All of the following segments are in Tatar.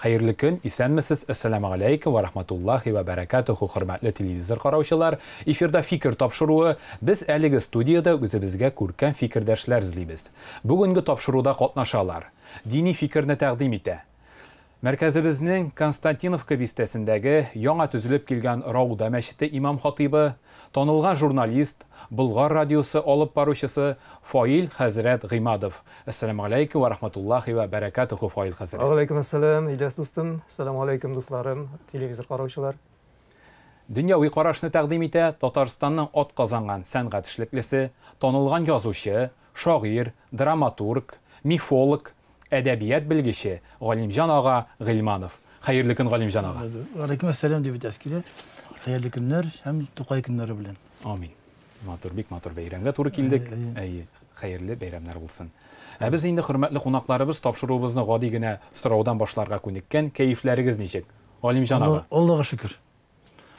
Hayırlı gün, isenmisiz. Esselamu aleykum ve rahmetullahi ve berekatuhu. Hürmetli televizor qarawçılar. Efirde fikir tapşırığı. Biz әлеге studiyada özümüzge көркем fikirdeşler izleyimiz. Bugünkü tapşırıda qatnaşalar. Dini fikirni təqdim etə. Mərkəzimizin Konstantinovka bistəsindəki yana tüzülüb kilgan Rauda məşidi imam xatibi, tanılğan jurnalist, Bulgar radiosu olub baruşısı Fail Hazret G'imadov. Assalamu aleykum ve rahmetullahi ve berekatuhu Fail Hazret. Aleyküm assalam, İlyas dostum. Assalamu aleykum dostlarım, televizor qarawçılar. Dünyavi qarashni təqdim etə, Tatarstanның at qazanğan sənğət işliklisi, tanılğan yazışı, şair, dramaturg, mifolog, Edebiyat bilgisi Galimcan Ağa Gılmanov. Hayırlı gün Galimcan Ağa. Aleykümselam diye bir tezkire. Hayırlı günler hem Tukay günleri bilen. Amin. Bik matur beyramga to'g'ri keldik. Hayırlı bayramlar bo'lsin. Biz endi hurmatli qonaqlarimiz topshiruvimizni g'odigina so'rovdan boshlarga ko'nikkan. Kayflarigiz nechik? Galimjan Ağa. Allohga shukr.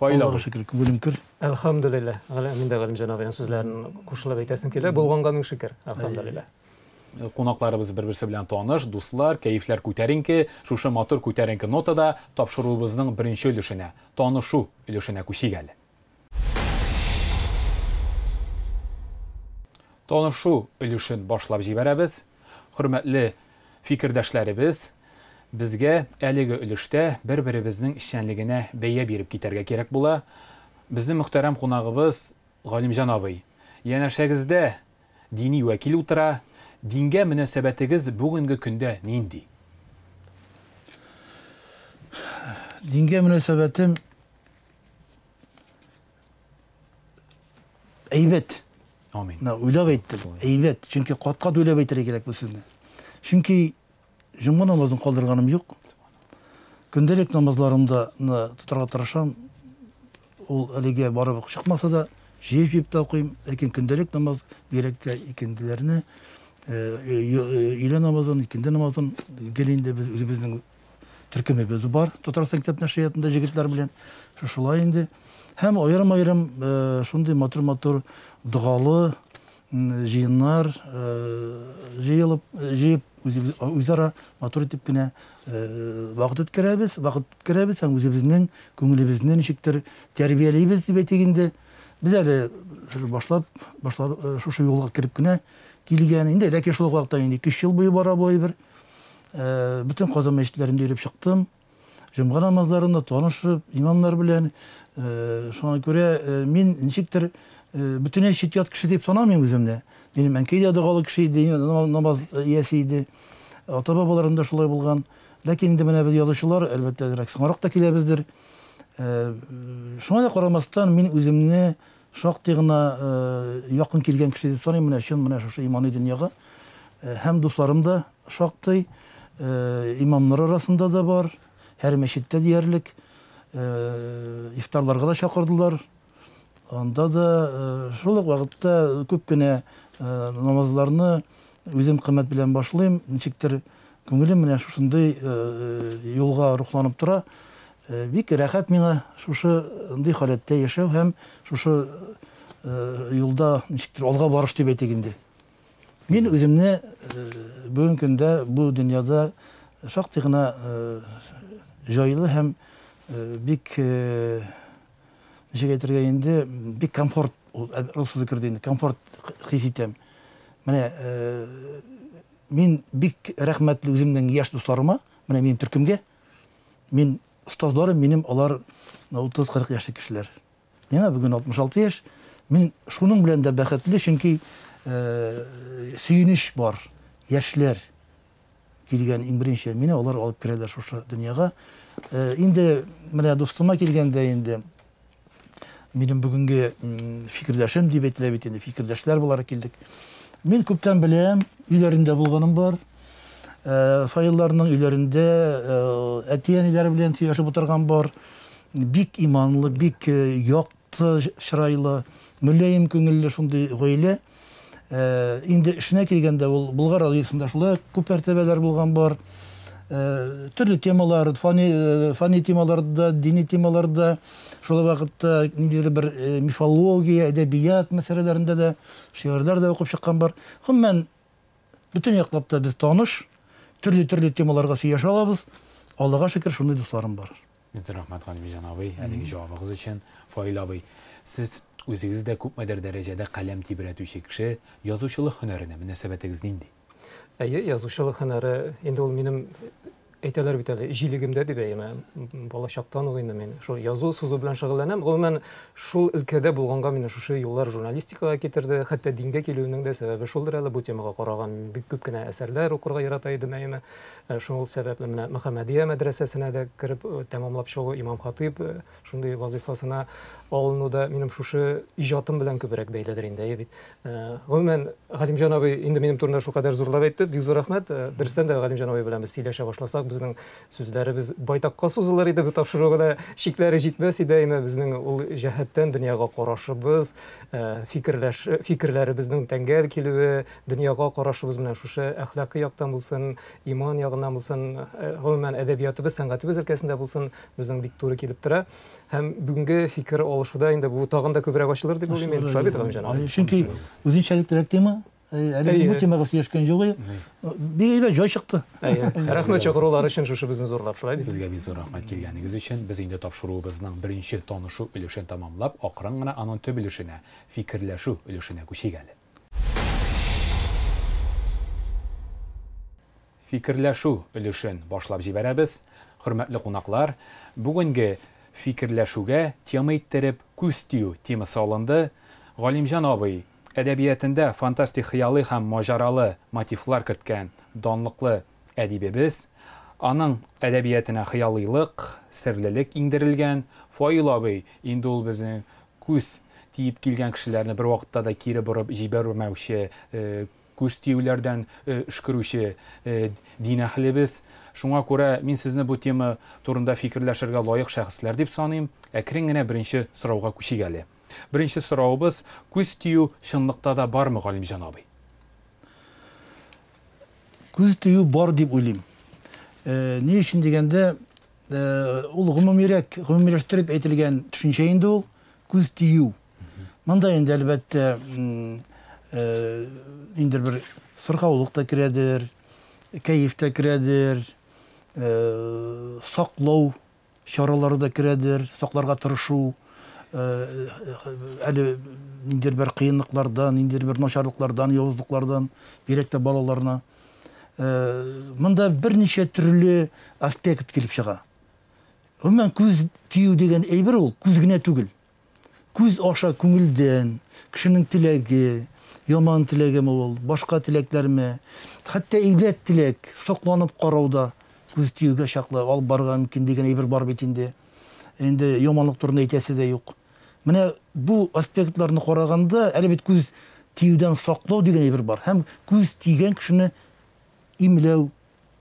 Allohga shukr. Ko'nglim Alhamdulillah. Men de Galimjan Ağa'nın sözlerini qo'shilib aytasim keladi. Bo'lganga ming shukr. Alhamdulillah. Qonaqlarimiz bir-birisi bilan tanish, do'stlar, kayflar ko'tarinki, shusha motor ko'tarinki notada topshiruvimizning birinchi ulushini, tanishuv ulushini ko'shigali. Tanishuv ulushini boshlab jibaramiz. Hurmatli fikrdoshlarimiz, bizga әлеге ulushda bir-birimizning ishchanligini beya berib ketarga kerak bo'la. Bizning muhtaram qonog'imiz Galimjan Ağa'y. Yanashagizda diniy vakil o'tira. Dinge münasebetiniz bugünkü günde neydi? Dinge münasebetim eybet. Amin. Öyle beyttir. Eybet. Çünkü kat öyle beytlere gerek bu sizde. Çünkü cuma namazını kaldırganım yok. Gündelik namazlarımda tutarga tırışam. O әлеге barıp çıkmasa da jeyip de okuyayım. Lakin gündelik namaz gerekte ikindilerini ile namazın, ikindi namazın gelinde bizning Türkümüz var. Tatarsan kitap neşriyatında jigitler bilen şuşulay indi. Hem ayırım şunday matur dualı jiyinlar jiyip üzara matur etip gine vaqt ötkürəbiz. Hem özümüzün köngülübüzün nişiktir terbiyeleybiz diye teginde biz hele başlap şuşu yolga kirip gine Kilgen indi, lakin şol vaqtda indi 2 yıl boyu bir bütün Kazan meşitlerinde yürüp çıktım. Cuma namazlarında tanışıp imamlar bilen şuna göre min nişiktir bütün eşitiyat kişi deyip sanamıyorum özümde. Benim enkeyde adalı kişiydi, namaz iyesiydi. Ata-babalarım da şolay bulgan. Lakin indi mene biz yazışılar elbette direkt sanaraq da kilebizdir. Şuna da qaramasdan min özümne şaqtığına yakın kelgen kişi deyip sanayım mene şu imani dünyaga. Hem dostlarım da şaqtı, imamlar arasında da var. Her meşitte diyerlik. İftarlarga da şakırdılar. Onda da şoluk vakitte köpkene namazlarını özüm kıymet bilen başlayayım. Nичектир көңілім мene şuşunday yolga ruhlanıp tura. Bik rahat mene şuşunday halatda yaşau hem şuşu yolda nичектир olga barış dep eteginde. Men özümne bugün günde bu dünyada şaqtığına joylu hem bik nişe getirgende bik komfort olsun kirdiğinde komfort his etem. Mene men bik rahmetli özümden yaş dostlarıma, mene benim Türkümge, men ustazlarım benim alar 30-40 yaşlı kişiler. Mene bugün 66 yaş. Men şunun bilen de baxetli çünkü süyünüş var. Yaşlar kelgen birinci mene alar alıp kirerler şu dünyaga. Indi mene dostuma kelgende indi benim bugünkü fikirdaşım diye betlebetinde fikirdaşlar bularak keldik. Men köpten bilem, üylerinde bulganım var. Fayıllarının üylerinde etiyeniler bilen yaşap oturgan var. Bik imanlı, bik yaktı şıraylı, mülayim köngüllü şunday goyle. Indi işine kelgende Bulgar adıyısında şulay köp ertebeler bulgan var. Türlü temalar, fani temalarda, dini temalarda, şola vakitte bir mifologiya, edebiyat meselelerinde de şiirler de okup çıkan var. Hemen bütün yaklapta biz tanış, türlü temalarga süyaş alabız. Allah'a şükür şunday dostlarım var. Mr. Rahmat Галимҗан абый, әлеге җавабыгыз өчен. Фаил абый, сез үзегез дә күпмедер дәрәҗәдә каләм тибрәтүче кеше, язучылык һөнәренә мөнәсәбәтегез нинди? Әйе, язучылык һөнәре инде ул минем әйтәләр бит әле җилегемдә дип әйтәм. Балачактан ук инде мин шул язу сызу белән шөгыльләнәм. Гомумән шул өлкәдә булганга мине шушы еллар журналистикага китерде. Хәтта дингә килүнең дә сәбәбе шулдыр әле. Бу темага караган бик күп кенә әсәрләр укырга ярата идем әйме. Шул сәбәпле менә Мөхәммәдия мәдрәсәсенә дә кирип тәмамлап чыгу, Имам Хатип шундый вазифасына алынуда минем шушы иҗатым белән күбрәк бәйләдер инде бит. Гомумән Галимҗан абый инде минем турында шул кадәр зурлап әйтте. Бик зур рәхмәт. Дөрестән дә Галимҗан абый белән без сөйләшә башласак, безнең сүзләребез байтакка сузылыр иде, бу тапшыруга да шикләре җитмәс иде. Безнең ул җәһәттән дөньяга карашыбыз, фикерләребезнең тәңгәл килүе, дөньяга карашыбыз менә шушы әхлакый яктан булсын, иман ягыннан булсын, гомумән әдәбиятыбыз, сәнгатебез өлкәсендә булсын, безнең бик туры килеп тора. Һәм бүгенге фикер алышуда инде бу тагын да күбрәк ачылыр дип уйлыйм мин. Шабит Галимҗан абый. Чөнки үзенчәлекле тема, әле бу темага сөйләшкән югы. Бик җай чыкты. Рәхмәт чакырулар өчен шушы безне зурлап шулай ди. Сезгә бик зур рәхмәт килгәнегез өчен. Без инде тапшыруыбызның беренче танышу өлешен тамамлап, акрын гына аның төп өлешенә, фикерләшү өлешенә күчик әле. Фикерләшү өлешен башлап җибәрәбез. Хөрмәтле кунаклар, бүгенге фикерләшүгә тема иттереп күз тию темасы алынды. Галимҗан абый әдәбиятында фантастик хыялый һәм маҗаралы мотивлар керткән данлыклы әдибебез. Аның әдәбиятына хыялыйлык, серлелек иңдерелгән. Фаил абый инде ул безнең күз тиеп килгән кешеләрне бер вакытта да кире борып җибәрмәүче, күз тиюләрдән эшкерүче дин әһлебез. Шуңа күрә мин сезне бу тема турында фикерләшергә лаек шәхесләр дип саныйм. Әкрен генә беренче сорауга күчик әле. Беренче сораубыз, күз тию чынлыкта да бармы, Галимҗан абый? Күз тию бар дип уйлыйм. Ни өчен дигәндә, ул гомумиләштереп әйтелгән төшенчә инде ул күз тию. Монда инде әлбәттә инде бер сырхаулык та керәдер, кәеф тә керәдер, саклау чаралары да керәдер, сакларга тырышу, әле ниндидер бер кыенлыклардан, ниндидер бер начарлыклардан, явызлыклардан, бирәк тә балаларына. Монда берничә төрле аспект килеп чыга. Гомумән күз тию дигән әйбер ул күз генә түгел. Күз аша күңелдән, кешенең теләге, яман теләгеме ул, башка теләкләрме, хәтта әйбәт теләк, сокланып карауда күз тиюгә чаклы алып барырга мөмкин дигән әйбер бар бит инде. Инде яманлык турында әйтәсе дә юк. Менә бу аспектларны караганда, әле бит күз тиюдән саклау дигән әйбер бар. Һәм күз тигән кешене имләү,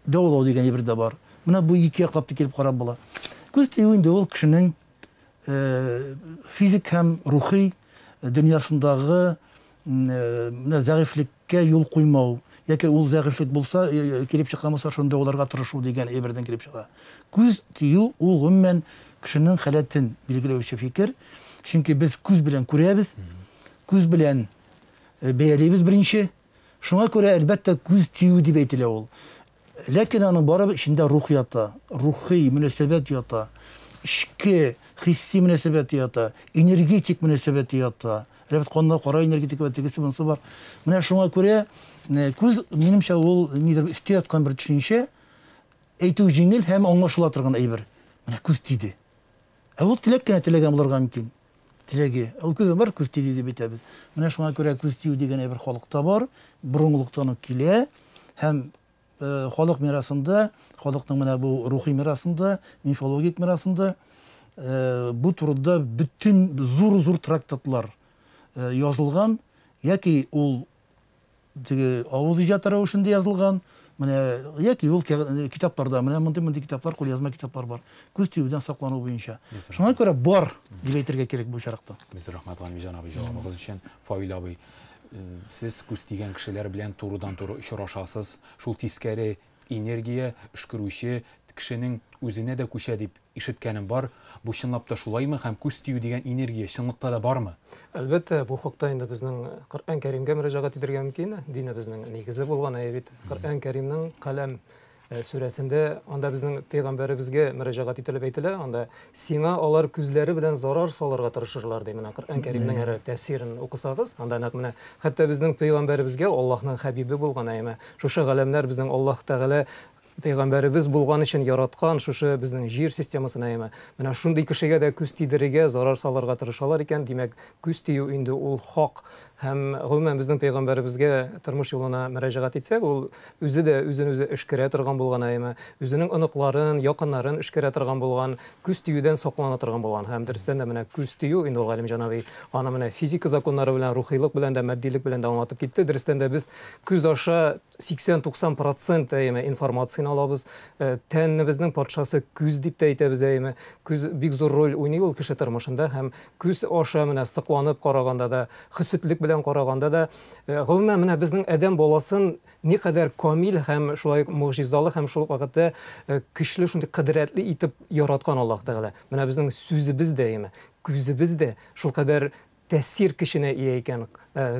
дәвалау дигән әйбер дә бар. Менә бу ике яклап та килеп карап була. Күз тию инде ул кешенең физик һәм рухи дөньясындагы зәгыйфлеккә юл куймау, яки ул зәгыйфлек булса, килеп чыккан булса, шунда уларга тырышу дигән әйбердән килеп чыга. Күз тию ул гомумән кешенең халәтен билгеләүче фикер. Чөнки без күз белән күрәбез, күз белән бәяләйбез беренче. Шуңа күрә әлбәттә күз тию дип әйтелә ул. Ләкин аның барыбер içində рух ята, рухи мөнәсәбәт ята, ичке хисси мөнәсәбәт ята, энергетик мөнәсәбәт ята. Әлбәттә канда кара энергетик ва тегесе монсы бар. Менә шуңа күрә күз минемчә ул нидер үсте яткан бер төшенчә, әйтү җиңел һәм аңлашыла торган әйбер. Менә күз тиде. Ул теләк кенә теләгән булырга мөмкин. Теләге. Ул күз бар, күз тиде дип әйтәбез. Менә шуңа күрә күз тию дигән әйбер халыкта бар, борынгылыктан ук килә һәм халык мирасында, халыкның менә бу рухи мирасында, мифологик мирасында бу турыда бүтән зур трактатлар язылган, яки ул теге авыз иҗаты рәвешендә язылган, менә яки ул китапларда, менә мондый китаплар, кулъязма китаплар бар. Күз тиюдән саклану буенча. Шуңа күрә бар дип әйтергә кирәк бу чаракта. Без рәхмәт Галимҗан абый җавабыгыз өчен. Фаил абый, сез күз тигән кешеләр белән турыдан-туры очрашасыз. Шул тискәре энергия эшкерүче кешенең үзенә дә күчә дип ишеткәнем бар. Бу чынлап та шулаймы һәм күз тию дигән энергия чынлыкта да бармы? Әлбәттә, бу хакта инде безнең Коръән Кәримгә мөрәҗәгать итәргә мөмкин. Динебезнең нигезе булган бит. Коръән Кәримнең каләм сүрәсендә анда безнең пәйгамбәребезгә мөрәҗәгать ителеп әйтелә, анда сиңа алар күзләре белән зарар салырга тырышырлар ди. Менә Коръән Кәримнең тәфсирен укысагыз, анда менә хәтта безнең пәйгамбәребезгә Аллаһның хәбибе булган әйме. Шушы галәмнәр безнең Аллаһ Тәгалә Пәйгамбәребез булган өчен яраткан шушы безнең җир системасын әйме. Менә шундый кешегә дә күз тидерергә, зарар салырга тырышалар икән. Димәк, күз тию инде ул хак. Һәм гомумән безнең пәйгамбәребезгә тормыш юлына мөрәҗәгать итсәк, ул үзе дә үзен-үзе эшкәрә торган булган әйме. Үзенең оныкларын, якыннарын эшкәрә торган булган, күз тиюдән саклана торган булган. Һәм дөрестән дә менә күз тию инде галим җанабый аны менә физика законнары белән, рухилык белән дә, матдилек белән дә аңлатып китте. Дөрестән дә без күз аша 80-90% әйме информацияны алабыз. Тәннебезнең патшасы күз дип тә әйтәбез әйме. Күз бик зур роль уйный ул кеше тормышында һәм күз аша менә сыкланып караганда да, хисетлек белән караганда да, гомумән менә безнең адәм баласын никадәр камил һәм шулай муҗизалы һәм шул вакытта көчле шундый кыдрәтле итеп яраткан Аллаһ Тәгалә. Менә безнең сүзебез дә әйме, күзебез дә шул кадәр тәсир кешенә ия икән.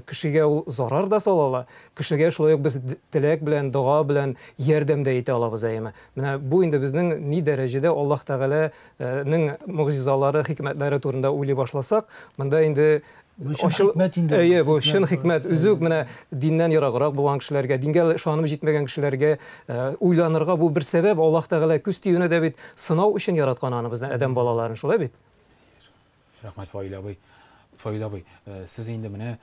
Кешегә ул зарар да сала, кешегә шулай ук без теләк белән, дуа белән ярдәм дә итә алабыз әйме. Менә бу инде безнең ни дәрәҗәдә Аллаһ Тәгаләнең муҗизалары, хикмәтләре турында уйлый башласак, монда инде бу шын хикмәт. Үзүк менә диннән яраграк булган кешеләргә, дингә ышанып җитмәгән кешеләргә уйланырга бу бер сәбәп. Аллаһ Тәгалә күз тиюне дә бит сынау өчен яраткан аны безнең адәм балаларын, шулай бит? Рәхмәт Фаил абый. Сез инде менә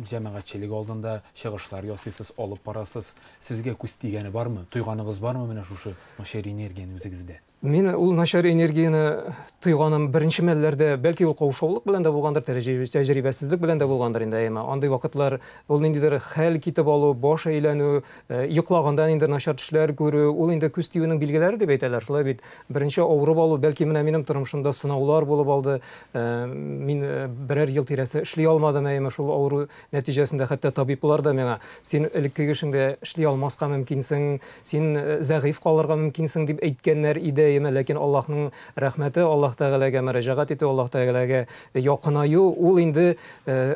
җәмәгатьчелек алдында чыгышлар ясыйсыз, алып барасыз. Сезгә күз тигәне бармы? Туйганыгыз бармы менә шушы начар энергияне үзегездә? Мин ул начар энергияны тойганым беренче мәлләрдә, бәлки ул каушаулык белән дә булгандыр, тәҗрибәсезлек белән дә булгандыр инде әйме. Андый вакытлар ул ниндидер хәл китеп алу, баш әйләнү, йоклаганда инде начар төшләр күрү, ул инде күз тиюнең билгеләре дип әйтәләр. Шулай бит, беренче авырып алу, бәлки менә минем тормышымда сынаулар булып алды. Мин берәр ел тирәсе эшли алмадым әйме, шул авыру нәтиҗәсендә хәтта табиблар да миңа син элекке кешеңдә эшли алмаска мөмкинсең, син зәгыйф калырга мөмкинсең дип әйткәннәр иде. Ләкин Аллаһның рәхмәте, Аллаһ Тәгаләгә мөрәҗәгать итү, Аллаһ Тәгаләгә якынаю, ул инде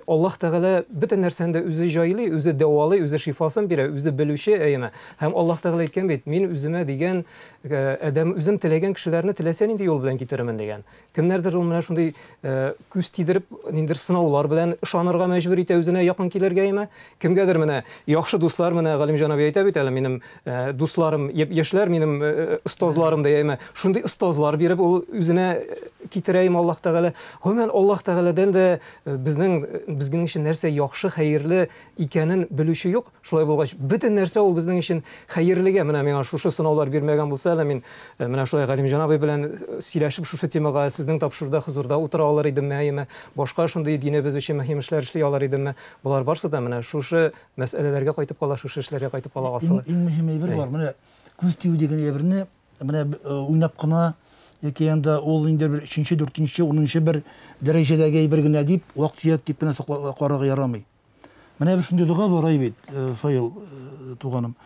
Аллаһ Тәгалә бөтен нәрсәндә үзе җайлый, үзе дәвалый, үзе шифасын бирә, үзе белүче әйме. Һәм Аллаһ Тәгалә әйткән бит, мин үземә дигән адәм үзем теләгән кешеләрне теләсә нинди юл белән китеремен дигән. Кемнәрдер ул менә шундый күз тидереп, ниндер сынаулар белән ышанырга мәҗбүр итә, үзенә якын килергә әйме. Кемгәдер менә яхшы дуслар, менә Галим җанабый әйтә бит әле, минем дусларым, яшьләр, минем остазларым да әйме. Шундый остазлар биреп, ул үзенә китерәйме Аллаһ Тәгалә. Гомумән Аллаһ Тәгаләдән дә безнең өчен нәрсә яхшы, хәерле икәнен белүче юк. Шулай булгач, бөтен нәрсә ул безнең өчен хәерлегә. Менә миңа шушы сынаулар бирмәгән булса, мин менә шулай Галим җанабый белән сөйләшеп шушы темага сезнең тапшыруда хузурда утыра алыр идемме әйме. Башка шундый динебез өчен мөһим эшләр эшли алар идемме. Булар барсы да менә шушы мәсьәләләргә кайтып кала, шушы эшләргә кайтып кала асылы. Иң мөһим әйбер бар. Менә күз тию дигән әйберне менә уйнап кына яки анда ул инде 3-нче, 4-нче, 10-нче бер дәрәҗәдәге әйбер генә дип, вакыт дип кенә карарга ярамый. Менә шундый дуга бар бит, Фаил туганым.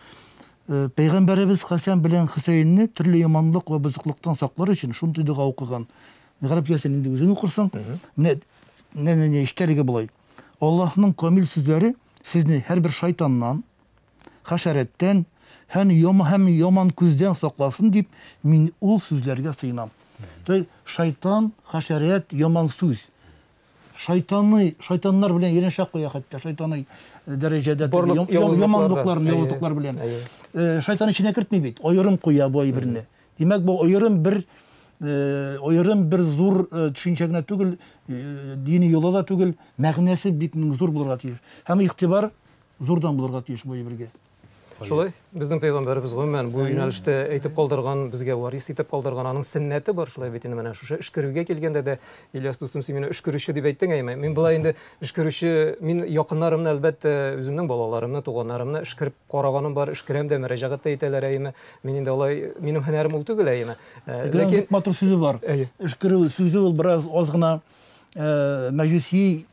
Пәйгамбәребез Хәсән белән Хөсәйнне төрле яманлык ва бозыклыктан саклар өчен шундый дуга укыган. Мәгъриб ясен инде үзең укырсаң, менә иштәлеге булай. Аллаһның камил сүзләре сезне һәрбер шайтаннан, хәшәрәттән һәм яман күздән сакласын дип, мин ул сүзләргә сыйынам. Шайтан, хәшәрәт, яман сүз. Шайтаннар белән ереншәк куя, хәтта шайтаны дәрәҗәдә яманлыклар белән. Шайтан içine кертми бит, аерым куя бу әйберне. Димәк, бу аерым бер зур төшенчә генә түгел, дини юлда түгел, мәгънәсе бик зур булырга тиеш. Һәм игътибар зурдан булырга тиеш бу әйбергә. Шулай, безнең пәйгамбәребез гомумән бу юнәлештә әйтеп калдырган, безгә варис итеп калдырган аның сөннәте бар, шулай бит инде менә шушы эшкерүгә килгәндә дә Ильяс дустым, син мине эшкерүче дип әйттең әйме. Мин булай инде эшкерүче, мин якыннарымны әлбәттә үземнең балаларымны, туганнарымны эшкереп караганым бар, эшкерәм дә, мөрәҗәгать әйтәләр әйме. Мин инде алай, минем һөнәрем ул түгел әйме. Ләкин матур сүзе бар. Эшкерү сүзе ул бераз аз гына мәҗүси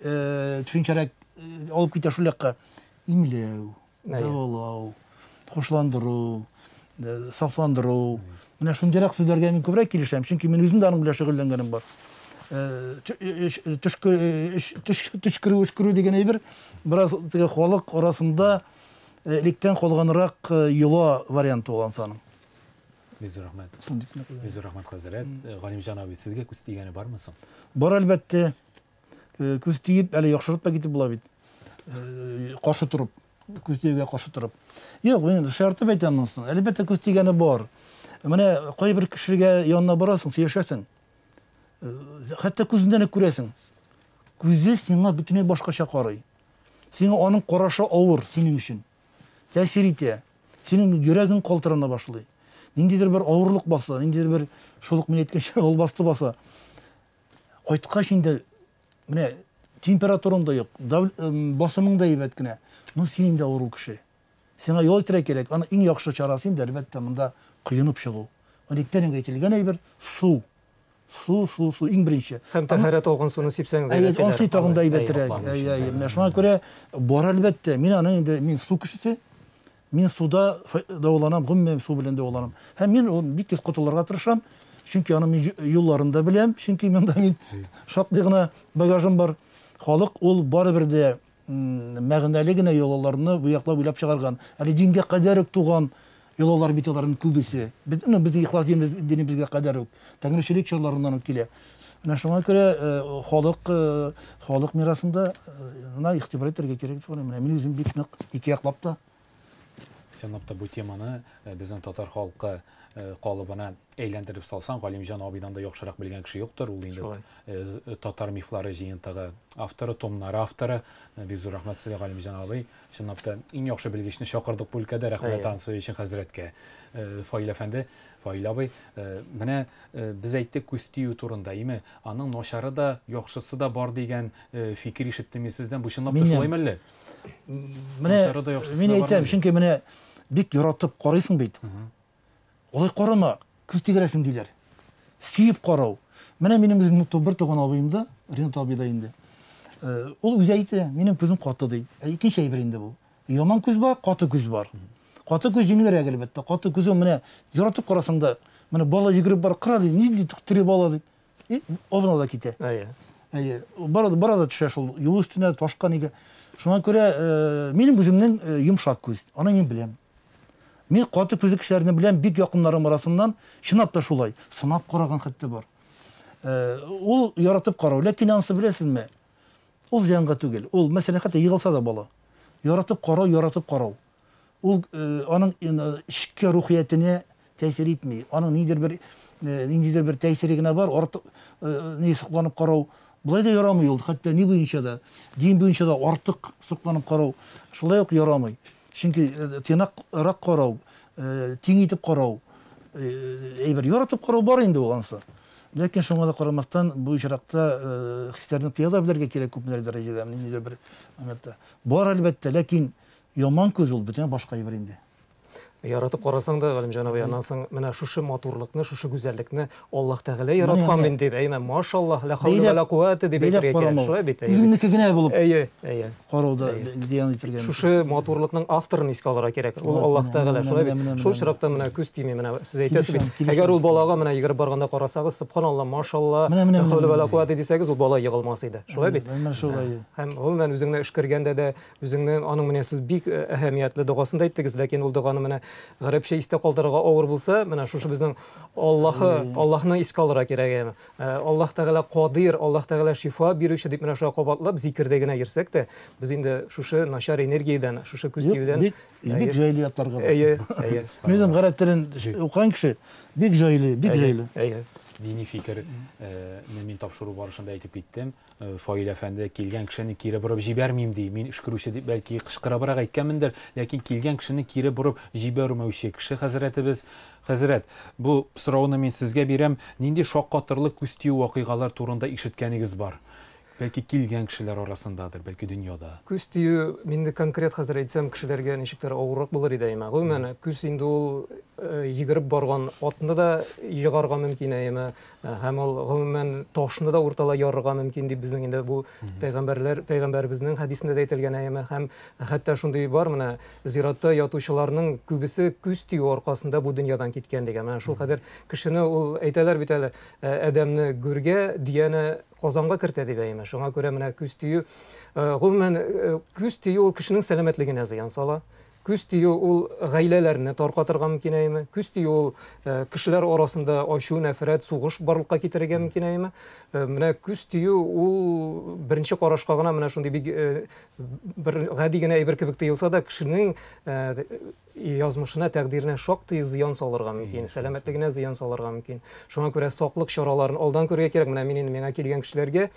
төшенчәрәк алып китә шул якка. Имләү, дәвалау, хошландыру, сафландыру. Менә шундыйрак сүзләргә мин күбрәк килешәм, чөнки мин үзем дә аның белән шөгыльләнгәнем бар. Төшкерү дигән әйбер бераз халык арасында электен калганрак юла варианты болгон саным. Бизур рахмат. Бизур рахмат хәзрәт. Галимҗан абый, сезгә күз тигәне бармы соң? Бар әлбәттә. Күз тигеп, әле яхшыртып китеп була бит. Каршы турып, күз тигәнгә каршы турып. Юк, мин шартып әйтәм монысын. Әлбәттә күз тигәне бар. Менә кайбер кешегә янына барасың, сөйләшәсең. Хәтта күзендән күрәсең. Күзе сиңа бөтенләй башкача карый. Сиңа аның карашы авыр синең өчен. Тәэсир итә. Синең йөрәгең калтырана башлый. Ниндидер бер авырлык баса, ниндидер бер шулык мин әйткәнчә ул басты баса. Кайткач инде менә температураң да юк, басымың да әйбәт кенә. Ну син инде авыру кеше. Сиңа ял итәргә кирәк. Аны иң яхшы чарасы инде әлбәттә монда кыйынып чыгу. Электән әйтелгән әйбер су. Су иң беренче. Һәм тәһарәт алган суны сипсәң дә. Аны сыйтагында әйбәтрәк. Менә шуңа күрә бар әлбәттә. Мин аны инде мин су кешесе. Мин суда дәваланам, гомумән су белән дәваланам. Һәм мин бик тиз котылырга тырышам. Чөнки аның юлларын да беләм. Чөнки монда мин шактый гына багажым бар. Халык ул барыбер дә мәгънәле генә юлларны бу яклап уйлап чыгарган. Әле дингә кадәр үк туган юллар бит аларның күбесе. Безнең ихлас динебезгә кадәр үк тәңричелек чорларыннан килә. Менә шуңа күрә халык мирасында аны игътибар итәргә кирәк дип уйлыйм. Мин үзем бик нык ике яклап та Чынлап та бу теманы безнең татар халкы калыбына әйләндереп салсаң, Галимҗан абыйдан да яхшырак белгән кеше юктыр. Ул инде татар мифлары җыентыгы авторы, томнары авторы. Бизур рәхмәт сезгә, Галимҗан абый. Чынлап та иң яхшы белгечне чакырдык бу өлкәдә. Рәхмәт ансы өчен хәзрәткә. Фаил әфәнде, Фаил абый, менә без әйттек күз тию турында, име? Аның начары да, яхшысы да бар дигән фикер ишеттем сездән. Бу чынлап та шулаймы әллә? Менә мин әйтәм, чөнки менә бик яратып карыйсың бит. Олай карама, күз тигерәсең диләр. Сөеп карау. Менә минем үземне бер туган абыйымда, Ринат абый да инде. Ул үзе әйтә, минем күзем каты ди. Икенче әйбер инде бу. Яман күз бар, каты күз бар. Каты күз җиңелрәк әлбәттә. Каты күз менә яратып карасаң да, менә бала йөгереп бар, кыра ди, ни ди тире бала ди. Овына да китә. Барада төшә шул юл өстенә ташка нигә. Шуңа күрә минем үземнең йомшак күз. Аны мин беләм. Мин каты күзле кешеләрне беләм, бик якыннарым арасыннан, чынлап та шулай. Сынап караган хәтта бар. Ул яратып карау, ләкин анысы беләсезме? Ул җанга түгел. Ул мәсәлән хәтта егылса да бала. Яратып карау. Ул аның ишке рухиятенә тәэсир итми. Аның ниндидер бер тәэсире генә бар, артык ни сокланып карау. Булай да ярамый ул, хәтта ни буенча да, дин буенча да артык сокланып карау. Шулай ук ярамый. Чөнки тыйнакрак карау, тиң итеп карау, әйбер яратып карау бар инде ул анысы. Ләкин шуңа да карамастан бу ишракта хисләрне тыяда белергә кирәк күпмеләр дәрәҗәдә, ниндидер бер моментта. Бар әлбәттә, ләкин яман күз ул бөтен башка әйбер инде. Яратып карасаң да, Галимҗан абый, аннан соң менә шушы матурлыкны, шушы гүзәллекне Аллаһ Тәгалә яраткан мен дип, әйме, машаллаһ, ла хавла ва ла куввата дип әйтергә кирәк. Шулай бит. Үзеңнеке генә булып. Әйе. Карауда дигән итергән. Шушы матурлыкның авторын искә алырга кирәк. Ул Аллаһ Тәгалә, шулай бит. Шул чиракта менә күз тими, менә сез әйтәсез бит. Әгәр ул балага менә йөгереп барганда карасагыз, субханалла, машалла, ла хавла ва ла куввата дисәгез, ул бала егылмас иде. Шулай бит. Һәм гомумән үзеңне эшкәргәндә дә, үзеңне аның менә сез бик әһәмиятле дугасында әйттегез, ләкин ул дуганы менә гарәпчә калдырырга авыр булса, менә шушы безнең Аллаһны искә алырга кирәк. Аллаһ Тәгалә кадир, Аллаһ Тәгалә шифа бирүче дип менә шуга кабатлап зикердә генә йөрсәк тә, без инде шушы начар энергиядән, шушы күз тиюдән бик җайлы ятларга. Әйе. Үзем гарәп телен укыган кеше бик җайлы. Дини фикер мин тапшыру барышында әйтеп киттем. Фаил әфәнде килгән кешене кире борып җибәрмим ди. Мин эшкәрүче дип бәлки кычкырабрак әйткәнмендер, ләкин килгән кешене кире борып җибәрмәүче кеше хәзрәтебез. Хәзрәт, бу сорауны мин сезгә бирәм. Нинди шаккатырлы күз тию вакыйгалар турында ишеткәнегез бар? Бәлки килгән кешеләр арасындадыр, бәлки дөньяда. Күз тию минде конкрет хәзер әйтсәм, кешеләргә ничектер авыррак булыр иде әйме. Гомумән күз инде ул йөгереп барган атны да йыгарга мөмкин әйме. Һәм ул гомумән ташны да урталай ярырга мөмкин дип безнең инде бу пәйгамбәрбезнең хәдисендә дә әйтелгән әйме. Һәм хәтта шундый бар, менә зиратта ятучыларның күбесе күз тию аркасында бу дөньядан киткән дигән. Менә шул кадәр кешене ул әйтәләр бит әле, адәмне гүргә, дияне казанга кертә дип әйме. Шуңа күрә менә күз тию, гомумән күз тию ул кешенең сәламәтлегенә зыян сала. күз тию ул гаиләләрне таркатырга мөмкин әйме, күз тию ул кешеләр арасында ачу, нәфрәт, сугыш барлыкка китерергә мөмкин әйме. Менә күз тию ул беренче карашка гына менә шундый бер гади генә әйбер кебек тоелса да, кешенең язмышына, тәкъдиренә шактый зыян салырга мөмкин, сәламәтлегенә зыян салырга мөмкин. Шуңа күрә саклык чараларын алдан күрергә кирәк. Менә мин инде миңа килгән кешеләргә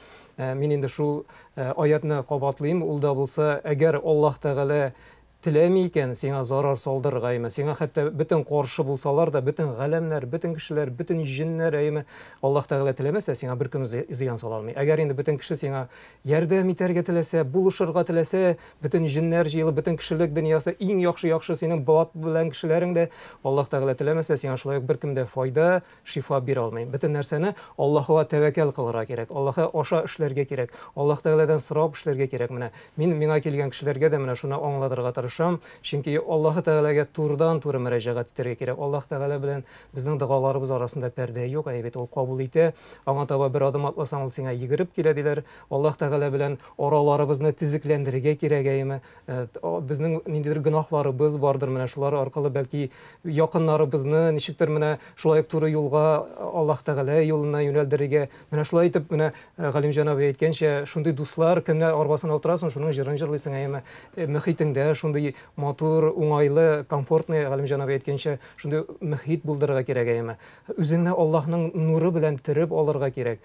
мин инде шул аятны кабатлыйм, ул да булса, әгәр Аллаһ Тәгалә теләми икән, сиңа зарар салдырырга әйме, сиңа хәтта бөтен каршы булсалар да, бөтен галәмнәр, бөтен кешеләр, бөтен җиннәр әйме, Аллаһ Тәгалә теләмәсә, сиңа беркем зыян сала алмый. Әгәр инде бөтен кеше сиңа ярдәм итәргә теләсә, булышырга теләсә, бөтен җиннәр җыелып, бөтен кешелек дөньясы иң яхшы синең бат белән кешеләрең дә Аллаһ Тәгалә теләмәсә, сиңа шулай ук беркем дә файда, шифа бирә алмый. Бөтен нәрсәне Аллаһка тәвәккәл кылырга кирәк, Аллаһка аша эшләргә кирәк, Аллаһ Тәгаләдән сорап эшләргә кирәк. Менә миңа килгән кешеләргә дә менә шуны аңлатырга тырышам. Чөнки Аллаһ Тәгаләгә турыдан-туры мөрәҗәгать итәргә кирәк. Аллаһ Тәгалә белән безнең дуаларыбыз арасында пәрдә юк, әйбәт, ул кабул итә. Аңа таба бер адым атласаң, ул сиңа йөгереп килә диләр. Аллаһ Тәгалә белән араларыбызны тизекләндерергә кирәк әйме. Безнең ниндидер гөнаһларыбыз бардыр, менә шулар аркылы бәлки якыннарыбызны ничектер менә шулай туры юлга, Аллаһ Тәгалә юлына юнәлдерергә. Менә шулай итеп, менә Галим җанаб әйткәнчә, шундый дуслар, кемнәр арбасына утырасың, шуның җырын җырлыйсың әйме. Мөхитеңдә шундый матур, уңайлы, комфортный, Галим җанаб әйткәнчә, шундый мөхит булдырырга кирәк әйме. Үзеңне Аллаһның нуры белән тереп алырга кирәк.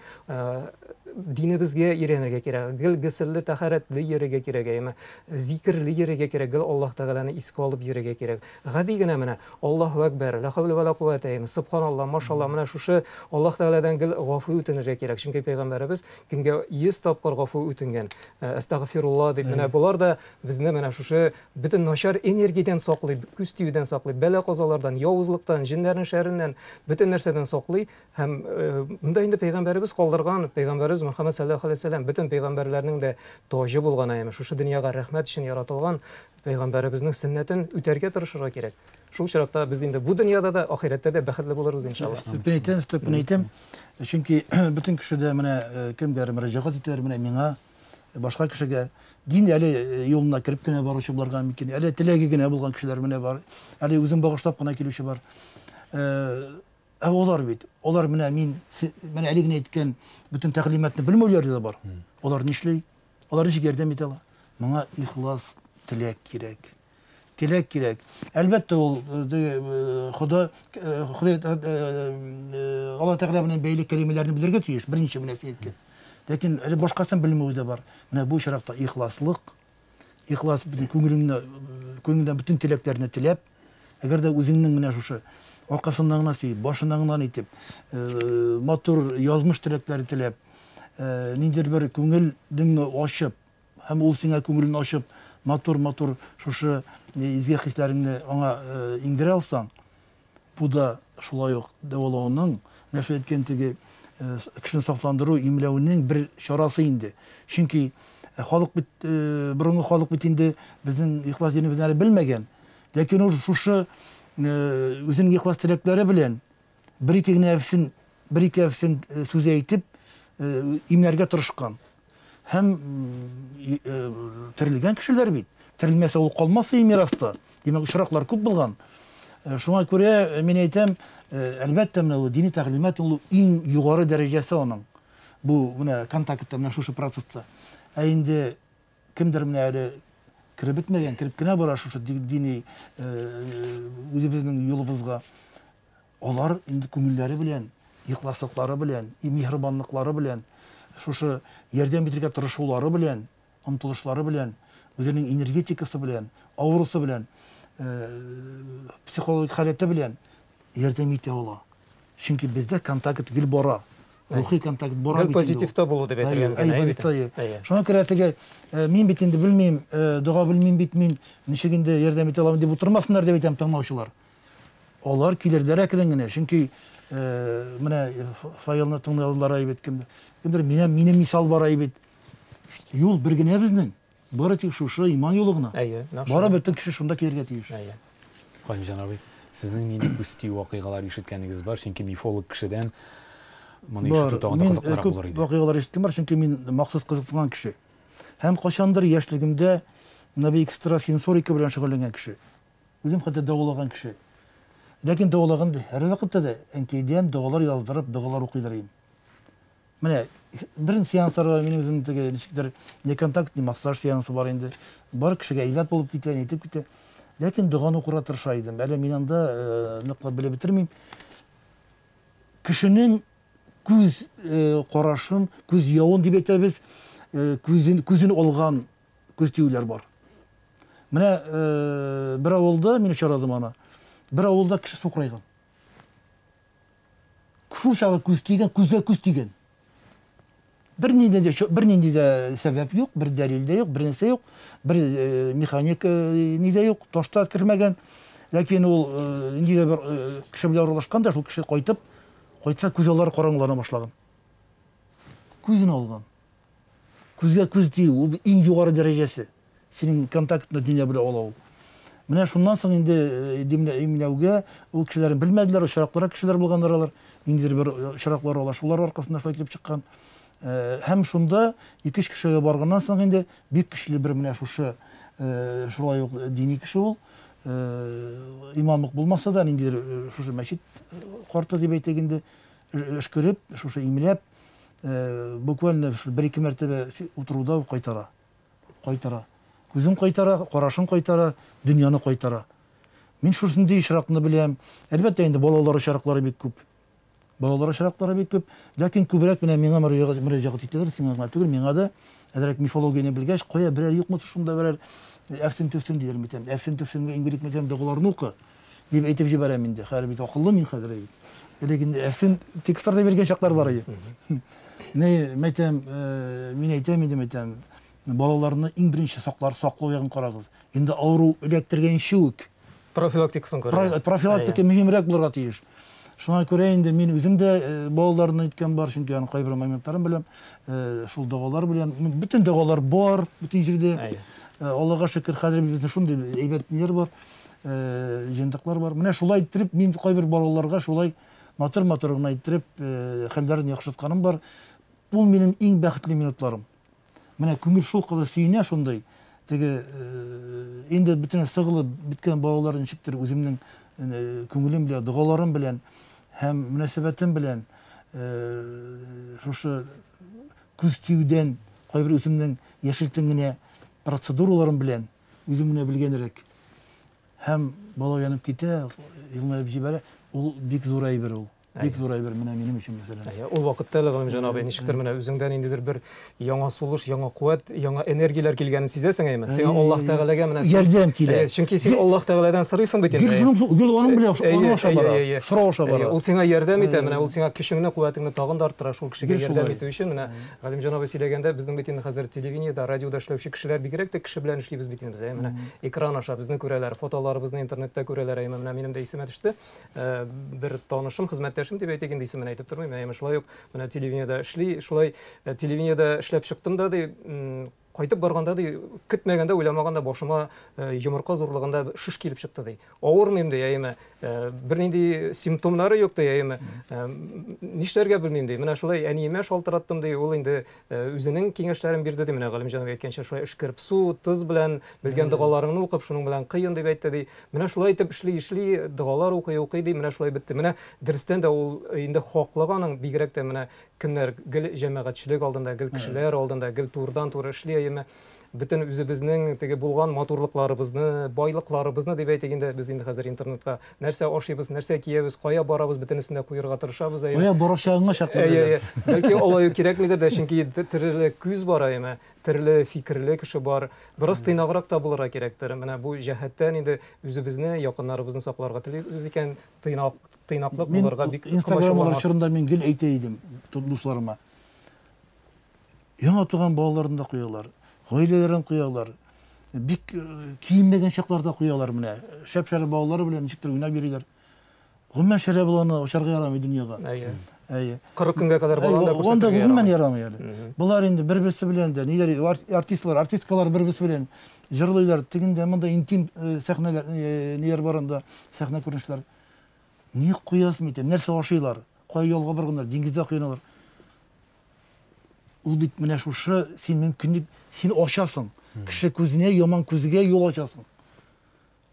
Динебезгә өйрәнергә кирәк. Гел гыселле, тәһарәтле йөрергә кирәк әйме. Зикрле йөрергә кирәк. Гел Аллаһ Тәгаләне искә алып йөрергә кирәк. Гади генә менә Аллаһу әкбәр, ла хавла ва ла куввата әйме. Субханаллаһ, машаллаһ, менә шушы Аллаһ Тәгаләдән гел гафу үтенергә кирәк. Чөнки пәйгамбәребез кемгә 100 тапкыр гафу үтенгән. Астагфируллаһ дип менә булар да безне менә шушы бөтен начар энергиядән саклый, күз тиюдән саклый, бәла казалардан, явызлыктан, җиннәрнең шәрреннән, бөтен нәрсәдән саклый. Һәм монда инде пәйгамбәребез калдырган, пәйгамбәребез Мөхәммәд саллаллаһу алейһи ва саллям бөтен пәйгамбәрләрнең дә таҗы булган әйме. Шушы дөньяга рәхмәт өчен яратылган пәйгамбәребезнең сөннәтен үтәргә тырышырга кирәк. Шул чиракта без инде бу дөньяда да, ахирәттә дә бәхетле булырбыз иншаллаһ. Төпен әйтәм, чөнки бөтен кешедә менә кемгә мөрәҗәгать итәр, менә миңа, башка кешегә дин әле юлына кирип кенә баручы буларга мөмкин, әле теләге генә булган кешеләр менә бар, әле үзен багышлап кына килүче бар. Олар бит, олар менә мин менә әле генә әйткән бөтен тәгълиматны белмәүләре дә бар. Олар нишләй? Олар ничек ярдәм итә алар? Моңа ихлас, теләк кирәк. Теләк кирәк. Әлбәттә ул Ходай Аллаһ Тәгалә белән бәйле кәлимәләрне белергә тиеш, беренче менә әйткән. Ләкин әле башкасын белмәү дә бар. Менә бу чиракта ихласлык, ихлас бөтен күңелдән бөтен теләкләрне теләп, әгәр дә үзеңнең менә шушы аркасыннан гына сөйп, башыннан итеп, матур язмыш теләкләре теләп, ниндидер бер күңелеңне ачып, һәм ул сиңа күңелен ачып, матур шушы изге хисләреңне аңа иңдерә алсаң, бу да шулай ук дәвалауның, нәшә әйткән теге кешене сакландыру, имләүнең бер чарасы инде. Чөнки халык бит, борынгы халык бит инде безнең ихлас динебезне әле белмәгән. Ләкин ул шушы үзенең ихлас теләкләре белән бер-ике нәфсен сүз әйтеп имләргә тырышкан. Һәм терелгән кешеләр бит. Терелмәсә ул калмас мираста. Димәк, очраклар күп булган. Шуңа күрә мин әйтәм, әлбәттә менә дини тәгълимат ул иң югары дәрәҗәсе аның. Бу менә контактта менә шушы процесста. Ә инде кемдер менә әле кирип бетмәгән, кирип кенә бара шушы дини үзебезнең юлыбызга. Алар инде күңелләре белән, ихласлыклары белән, миһербанлыклары белән, шушы ярдәм итәргә тырышулары белән, омтылышлары белән, үзенең энергетикасы белән, авырысы белән, психологик халәте белән ярдәм итә ала. Чөнки бездә контакт гел бара. Рухи контакт бара бит. Позитивта булу дип әйтергән генә. Шуңа күрә теге мин бит инде белмим, дуга белмим бит мин, ничек инде ярдәм итә алам дип утырмасыннар дип әйтәм тыңлаучылар. Алар килердәр әкрен генә, чөнки менә файлны тыңлаулар әйбәт кемдер минем мисал бар әйбәт. Юл бер генә безнең. Бары тик шушы иман юлы гына. Бара бөтен кеше шунда килергә тиеш. Галим җанабый, сезнең нинди күсти вакыйгалар ишеткәнегез бар, чөнки мифолог кешедән моны ишетү тагын кызыклырак булыр иде. Вакыйгалар ишеткән бар, чөнки мин махсус кызыксынган кеше. Һәм качандыр яшьлегемдә менә бу экстрасенсорика белән шөгыльләнгән кеше. Үзем хәтта дәвалаган кеше. Ләкин дәвалаган һәр вакытта да әнкәйдән дәвалар яздырып, дәвалар укыйлар идем. Менә бер сеансларга минем үзем теге ничектер не контакт, не массаж сеансы бар инде. Бар кешегә әйбәт булып китә, әйтеп китә. Ләкин доганы укырга тырыша идем. Әле мин анда ныклап белеп бетермим. Кешенең күз карашын, күз явын дип әйтәбез, күзен алган күз тиюләр бар. Менә бер авылда мин очрадым аны. Бер авылда кеше сукрайган. Шул чагы күз тигән, күзгә күз тигән. Бер нинди дә сәбәп юк, бер дәлил дә юк, бер нәрсә юк, бер механик ни дә юк, ташта кертмәгән. Ләкин ул инде бер кеше белән аралашканда, шул кеше кайтса, күз аллары караңгылана башлаган. Күзен алган. Күзгә күз тию, ул иң югары дәрәҗәсе. Синең контактны дөнья белән алу. Менә шуннан соң инде имләүгә ул кешеләрне белмәделәр, очраклар кешеләр булганнар. Ниндидер бер очраклар ала, шулар аркасында шулай килеп чыккан. Һәм шунда 2 кешегә барганнан соң инде бик көчле бер менә шулай ук дини кеше ул. Имамлык булмаса да ниндидер шушы мәчет карты дип әйтәк инде эшкереп, шушы имләп, буквально 1-2 мәртәбә утыруда кайтара. Күзен кайтара, карашын кайтара, дөньяны кайтара. Мин шушындый очракны беләм. Әлбәттә инде балалар очраклары бик күп. Ләкин күбрәк менә миңа мөрәҗәгать итәләр, сиңа түгел, миңа да әзрәк мифологияны белгәч, кая берәр юкмы шунда берәр әфсен-төфсен диләр митәм. Әфсен-төфсенгә иңгелек митәм, дәгыларны укы дип әйтеп җибәрәм инде. Хәер бит акыллы мин хәзер әйт. Ләкин әфсен текстларда бергән чаклар бар иде. Мин әйтәм, балаларны иң беренче саклау ягын карагыз. Инде авыру эләктергәнче үк профилактикасын карый. Профилактика мөһимрәк булырга тиеш. Шуңа күрә инде мин үзем дә балаларны әйткән бар, чөнки аны кайбер моментларын беләм. Шул дагалар белән бөтен дагалар бар, бөтен җирдә. Аллага шөкер, хәзер безнең шундый әйбәт ниләр бар, җентыклар бар. Менә шулай иттереп мин кайбер балаларга шулай матур гына иттереп хәлләрен яхшыртканым бар. Ул минем иң бәхетле минутларым. Менә күңел шул кадәр сөенә шундай. Теге инде бөтен сыгылып биткән балалар ничектер үземнең күңелем белән, дугаларым белән һәм мөнәсәбәтем белән шушы күз тиюдән кайбер үземнең яшелтен генә процедураларым белән үземне белгәнрәк һәм бала янып китә, елмаеп җибәрә. Ул бик зур әйбер ул. Бик зур әйбер менә минем өчен мәсәлән. Ул вакытта Галимҗан абый ничектер менә үзеңдән индидер бер яңа сулыш, яңа куәт, яңа энергияләр килгәнен сизәсең әйме. Сиңа Аллаһ Тәгаләгә менә ярдәм килә. Чөнки син Аллаһ Тәгаләдән сорыйсың бит инде. Гел аның белән сораша бара. Ул сиңа ярдәм итә, менә ул сиңа көчеңне, куәтеңне тагын да арттыра, шул кешегә ярдәм итү өчен менә Галимҗан абый сөйләгәндә безнең бит инде хәзер телевидениедә, радиода эшләүче кешеләр бигрәк тә кеше белән эшлибез бит инде без. Менә экран аша безне күрәләр, фотоларыбызны интернетта күрәләр. Менә минем дә исемә төште. Бер танышым, хезмәттәшем дип әйтик инде исемен әйтеп тормыйм. Менә шулай ук менә телевидениедә эшли, шулай телевидениедә эшләп чыктым да ди, кайтып барганда ди, көтмәгәндә, уйламаганда башыма йомырка зурлыгында шиш килеп чыкты ди. Авырмыйм ди, яйме. Бер нинди симптомнары юк ди, яйме. Нишләргә белмим ди. Менә шулай әниемә шалтыраттым ди, ул инде үзенең киңәшләрен бирде ди. Менә Галимҗан әйткәнчә шулай эшкереп су, туз белән белгән дугаларыңны укып, шуның белән кыен дип әйтте ди. Менә шулай итеп эшли, дугалар укый ди. Менә шулай бетте. Менә дәрестән дә ул инде хаклыганың бигрәк тә менә кемнәр гел җәмәгатьчелек алдында, гел кешеләр алдында, гел турдан-туры эшли. Бөтен үзебезнең теге булган матурлыкларыбызны, байлыкларыбызны дип әйтгәндә без инде хәзер интернетка нәрсә ашыйбыз, нәрсә киябез, кая барабыз, бөтенесен дә куярга тырышабыз. Кая барачагыңа чаклы. Бәлки алай кирәкмидер дә, чөнки төрле күз бар, төрле фикерле кеше бар. Бераз тыйнаграк та булырга кирәктер. Менә бу җәһәттән инде үзебезне, якыннарыбызны сакларга телибез икән, тыйнаклык булырга бик Инстаграм чорында мин гел әйтә идем дусларыма. Яңа туган балаларын да куялар. Гаиләләрен куялар. Бик киенмәгән чакларда куялар менә. Шәп-шәрә балалары белән ничектер уйнап йөриләр. Гомумән шәрә баланы очарга ярамый дөньяга. 40 көнгә кадәр баланы да күрсәтергә ярамый. Гомумән ярамый әле. Булар инде бер-берсе белән дә, ниләр артисткалар бер-берсе белән җырлыйлар. Тегендә монда интим сәхнәләр, ниләр барында сәхнә күренешләр. Ни куясым итә, нәрсә ашыйлар? Кая ялга барганнар, диңгездә кыйналар. Ул бит менә шушы син мөмкинлек, син ачасың. Кеше күзенә, яман күзгә юл ачасың.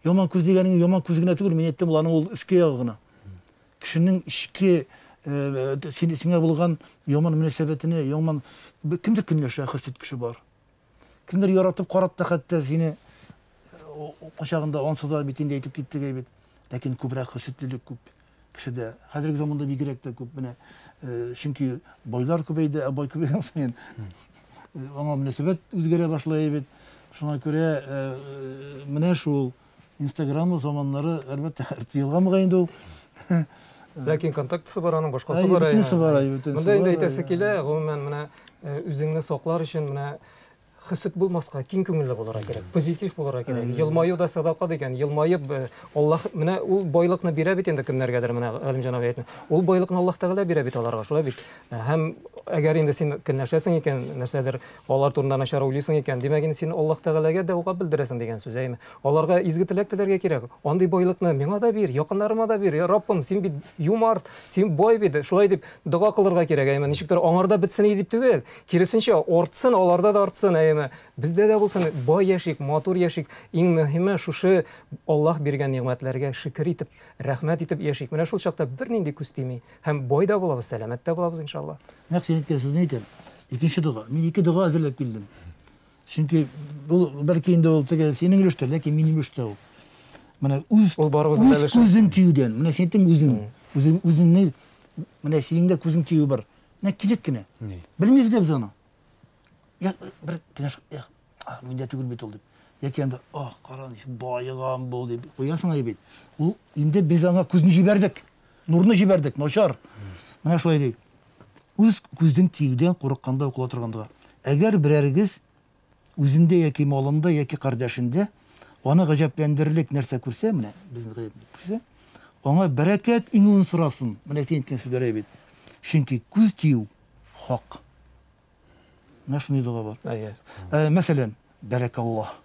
Яман күз дегенің яман күзгіне түгіл, мен еттім оланың ол үске яғына. Кішінің ішке сіңе болған яман мүнесебетіне, яман кімдір кінлеше қысет кіші бар. Кімдір яратып, қарап та қатты сені қошағында онсыза бетінде айтып кетті кейбет. Ләкин көбірек қысетлілік көп. Кішіде, қазіргі заманда бигерек те көп. Шынки бойлар көбейді, бой көбейген сайын. Оңа мүнесебет өзгере башлай бет. Шуңа көре міне шул Инстаграмы заманлары әлбәттә тыелған мығайынды ол. Ләкин контактысы бар, аның башқасы бар. Мында инде әйтәсе килә, гомумән менә үзеңне саклар өчен менә хисет булмаска, киң күңелле булырга кирәк, позитив булырга кирәк. Елмаю да садака дигән, елмаеп Аллаһ менә ул байлыкны бирә бит инде кемнәргәдер менә Галимҗан абый әйтә. Ул байлыкны Аллаһ Тәгалә бирә бит аларга, шулай бит. Һәм әгәр инде син көнләшәсең икән, нәрсәдер алар турында начар уйлыйсың икән, димәк инде син Аллаһ Тәгаләгә дә уга белдерәсең дигән сүз әйме. Аларга изге теләк теләргә кирәк. Андый байлыкны миңа да бир, якыннарыма да бир. Я Раббым, син бит юмарт, син бай бит. Шулай дип дуга кылырга кирәк әйме. Ничектер аңарда бетсен дип түгел. Киресенчә артсын, аларда да артсын әйме. Бездә дә булсын бай яшик, матур яшик. Иң мөһиме шушы Аллаһ биргән нигъмәтләргә шөкр итеп, рәхмәт итеп яшик. Менә шул чакта бернинди күз тими. Һәм бай да булабыз, сәламәт тә булабыз иншалла. Нәкъ сен әйткән сүзне әйтәм. Икенче дуга. Мин ике дуга әзерләп килдем. Чөнки ул бәлки инде ул синең өлештә, ләкин минем өлештә ул. Менә барыбызның өлеше. Күзең тиюдән. Менә син әйттең үзеңне менә синең күзең тию бар. Менә килет кенә. Белмибез дә без аны. Я бер кенә миндә түгел бит ул дип. Яки анда каран байыган бул дип куясың айбет. Ул инде без аңа күзне җибәрдек. Нурны җибәрдек, начар. Менә шулай ди. Үз күзең тиюдән курыкканда укыла торганда. Әгәр берәрегез үзендә яки малында яки кардәшендә аны гаҗәпләндерерлек нәрсә күрсә, менә безне гаҗәп күрсә, аңа бәрәкәт иңүен сорасын. Менә син әйткән сүзләр әйбет. Чөнки күз тию хак. Менә шундый дуга бар. Мәсәлән, бәрәкәллаһ.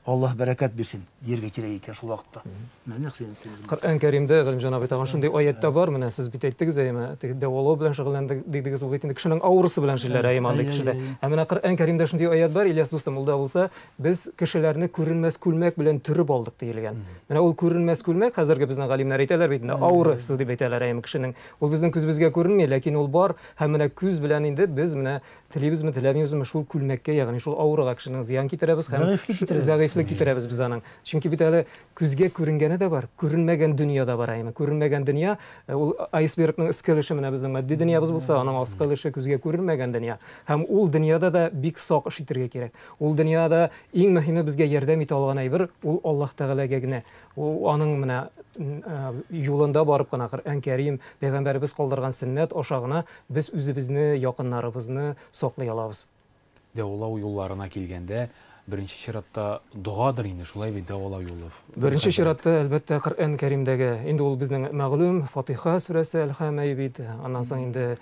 Аллаһ бәрәкәт бирсен. Диргә кирәк икән шул вакытта. Менә син Коръән Кәримдә Галимҗан абый тагын шундый аятта бар, менә сез бит әйттегез әйме, дәвалау белән шөгыльләндек дигез, ул инде кешенең авырысы белән шилләр әйме андый кешедә. Ә менә Коръән Кәримдә шундый аят бар, Ильяс дустым, ул да булса, без кешеләрне күренмәс күлмәк белән төреп алдык диелгән. Менә ул күренмәс күлмәк хәзерге безнең галимнәр әйтәләр бит, авырысы дип әйтәләр әйме кешенең. Ул безнең күзебезгә күренми, ләкин ул бар, һәм менә күз белән инде без менә телибезме, теләмибезме шул күлмәккә, ягъни шул авырыга кешенең зыян китерәбез һәм зәгыйфлек китерәбез без аның. Чөнки бит әле күзгә күренгәне дә бар, күренмәгән дөнья да бар әйме. Күренмәгән дөнья, ул айсбергның искелеше менә безнең матди дөньябыз булса, аның аскылышы күзгә күренмәгән дөнья. Һәм ул дөньяда да бик сак эш итәргә кирәк. Ул дөньяда иң мөһиме безгә ярдәм итә алган әйбер ул Аллаһ Тәгаләгә генә. Ул аның менә юлында барып кына Коръән Кәрим, пәйгамбәрбез калдырган сөннәт ашагына без үзебезне, якыннарыбызны саклый алабыз. Дәвалау юлларына килгәндә, беренче чиратта дуадыр инде, шулай бит дәвалау юлы. Беренче чиратта әлбәттә Коръән Кәримдәге, инде ул безнең мәгълүм Фатиха сүрәсе Әл-Хәм бит, аннан соң инде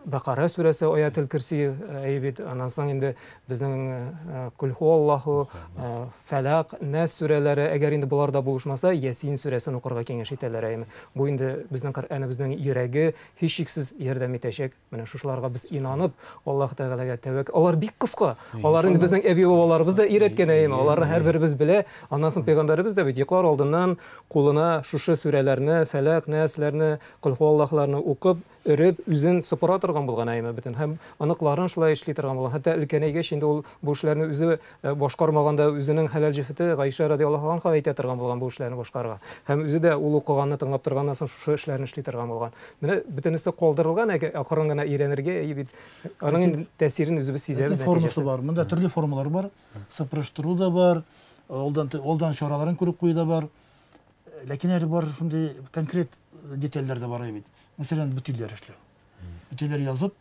Бакара сүрәсе Аятул Курси бит, аннан соң инде безнең Кул Хуаллаһу, Фалак, Нас сүрәләре, әгәр инде буларда булышмаса, Ясин сүрәсен укырга киңәш итәләр әйме. Бу инде безнең Коръәнебезнең йөрәге һичшиксез ярдәм итәчәк. Менә шушыларга без инанып, Аллаһ Тәгаләгә тәвәккәл. Алар бик кыска. Алар инде безнең әби-бабалар biz da öğretken eyim. Onları her birimiz bile. Ondan sonra peygamberimiz de yıklar aldığından kuluna şuşu surelerini, felak, neslerini, kulhuallahlarını okup, örüp, üzün sıpıra tırgan bulgan eyim. Hem anıkların şulay işli tırgan bulgan. Hatta ülkeneyge şimdi bu işlerini üzü başkarmağında üzünün helal cifiti Gayşe radiyallahu anh'a ayet tırgan bulgan bu işlerini başkarga. Hem üzü de ulu okuğanını tınlap tırgandan sonra şuşu işlerini işli tırgan bulgan. Bütünüsü kaldırılgan, akırıngana iğrenirge, onun tesirini üzü biz sizemiz neticesi. Var. Bunda türlü formalar var. Sıpırıştırу da var. Oldan şoraların kurup kuyu da var. Lakin her var şimdi konkret detaylar da var evet. Mesela bütünler işliyor. Bütünler yazıp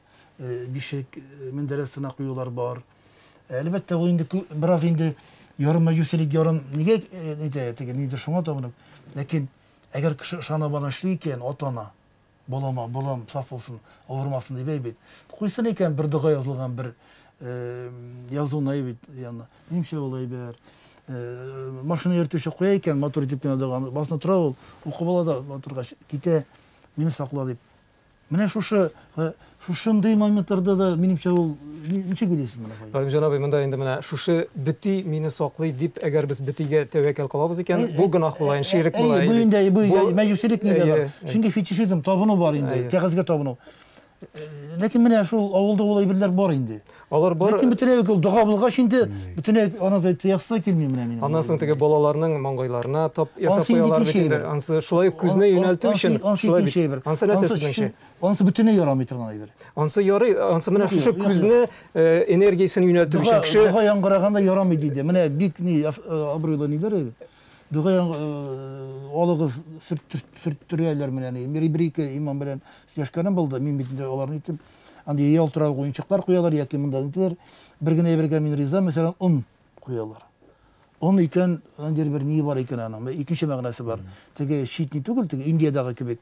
bir şey menderesine koyuyorlar var. Elbette o indi biraz indi yorum meclislik yorum niye şuna da bunu. Lakin eğer şana bana işliyken otana bolam saf olsun olurmasın diye beyit. Koysun iken bir dua yazılgan bir yazılan evet yani benim şey olayı bir maşını yürütüşe koyarken motor tepkine dağını basına travel okubala da motorga kite meni sakla deyip Менә шушындай моментларда да минемчә ул ничек уйлыйсыз моны? Галимҗан абый, монда инде менә шушы бөти мине саклый дип, әгәр без бөтигә тәвәккәл кылабыз икән, бу гынах була, ширек була. Бу инде мәҗүсилек нидә бар. Чөнки фетишизм табыну бар инде, кәгазьгә табыну. Ләкин менә шул авылда ул әйберләр бар инде. Алар бар. Ләкин бөтенләй ул дуга булгач инде бөтенләй аны да ясса килми менә минем. Аннан соң теге балаларның маңгайларына тап ясап куялар бит инде. Ансы шулай күзне юнәлтү өчен шулай бит. Ансы нәрсә сезнеңчә? Ансы бөтенләй ярамый торган әйбер. Ансы ярый, ансы менә шушы күзне энергиясын юнәлтү өчен кеше дуга яңгыраганда ярамый диде. Менә бик ни абруйлы нидер әйбер. Дуга алыгыз сөрттүрәләр менә ни. Бер-ике имам белән сөйләшкәнем булды. Мин бит инде аларны әйттем. Анда ялтырау уенчыклар куялар яки монда нидер. Бер генә бергә мин риза, мәсәлән, он куялар. Он икән, андыр бер ни бар икән аның. Икенче мәгънәсе бар. Теге шитни түгел, теге Индиядагы кебек.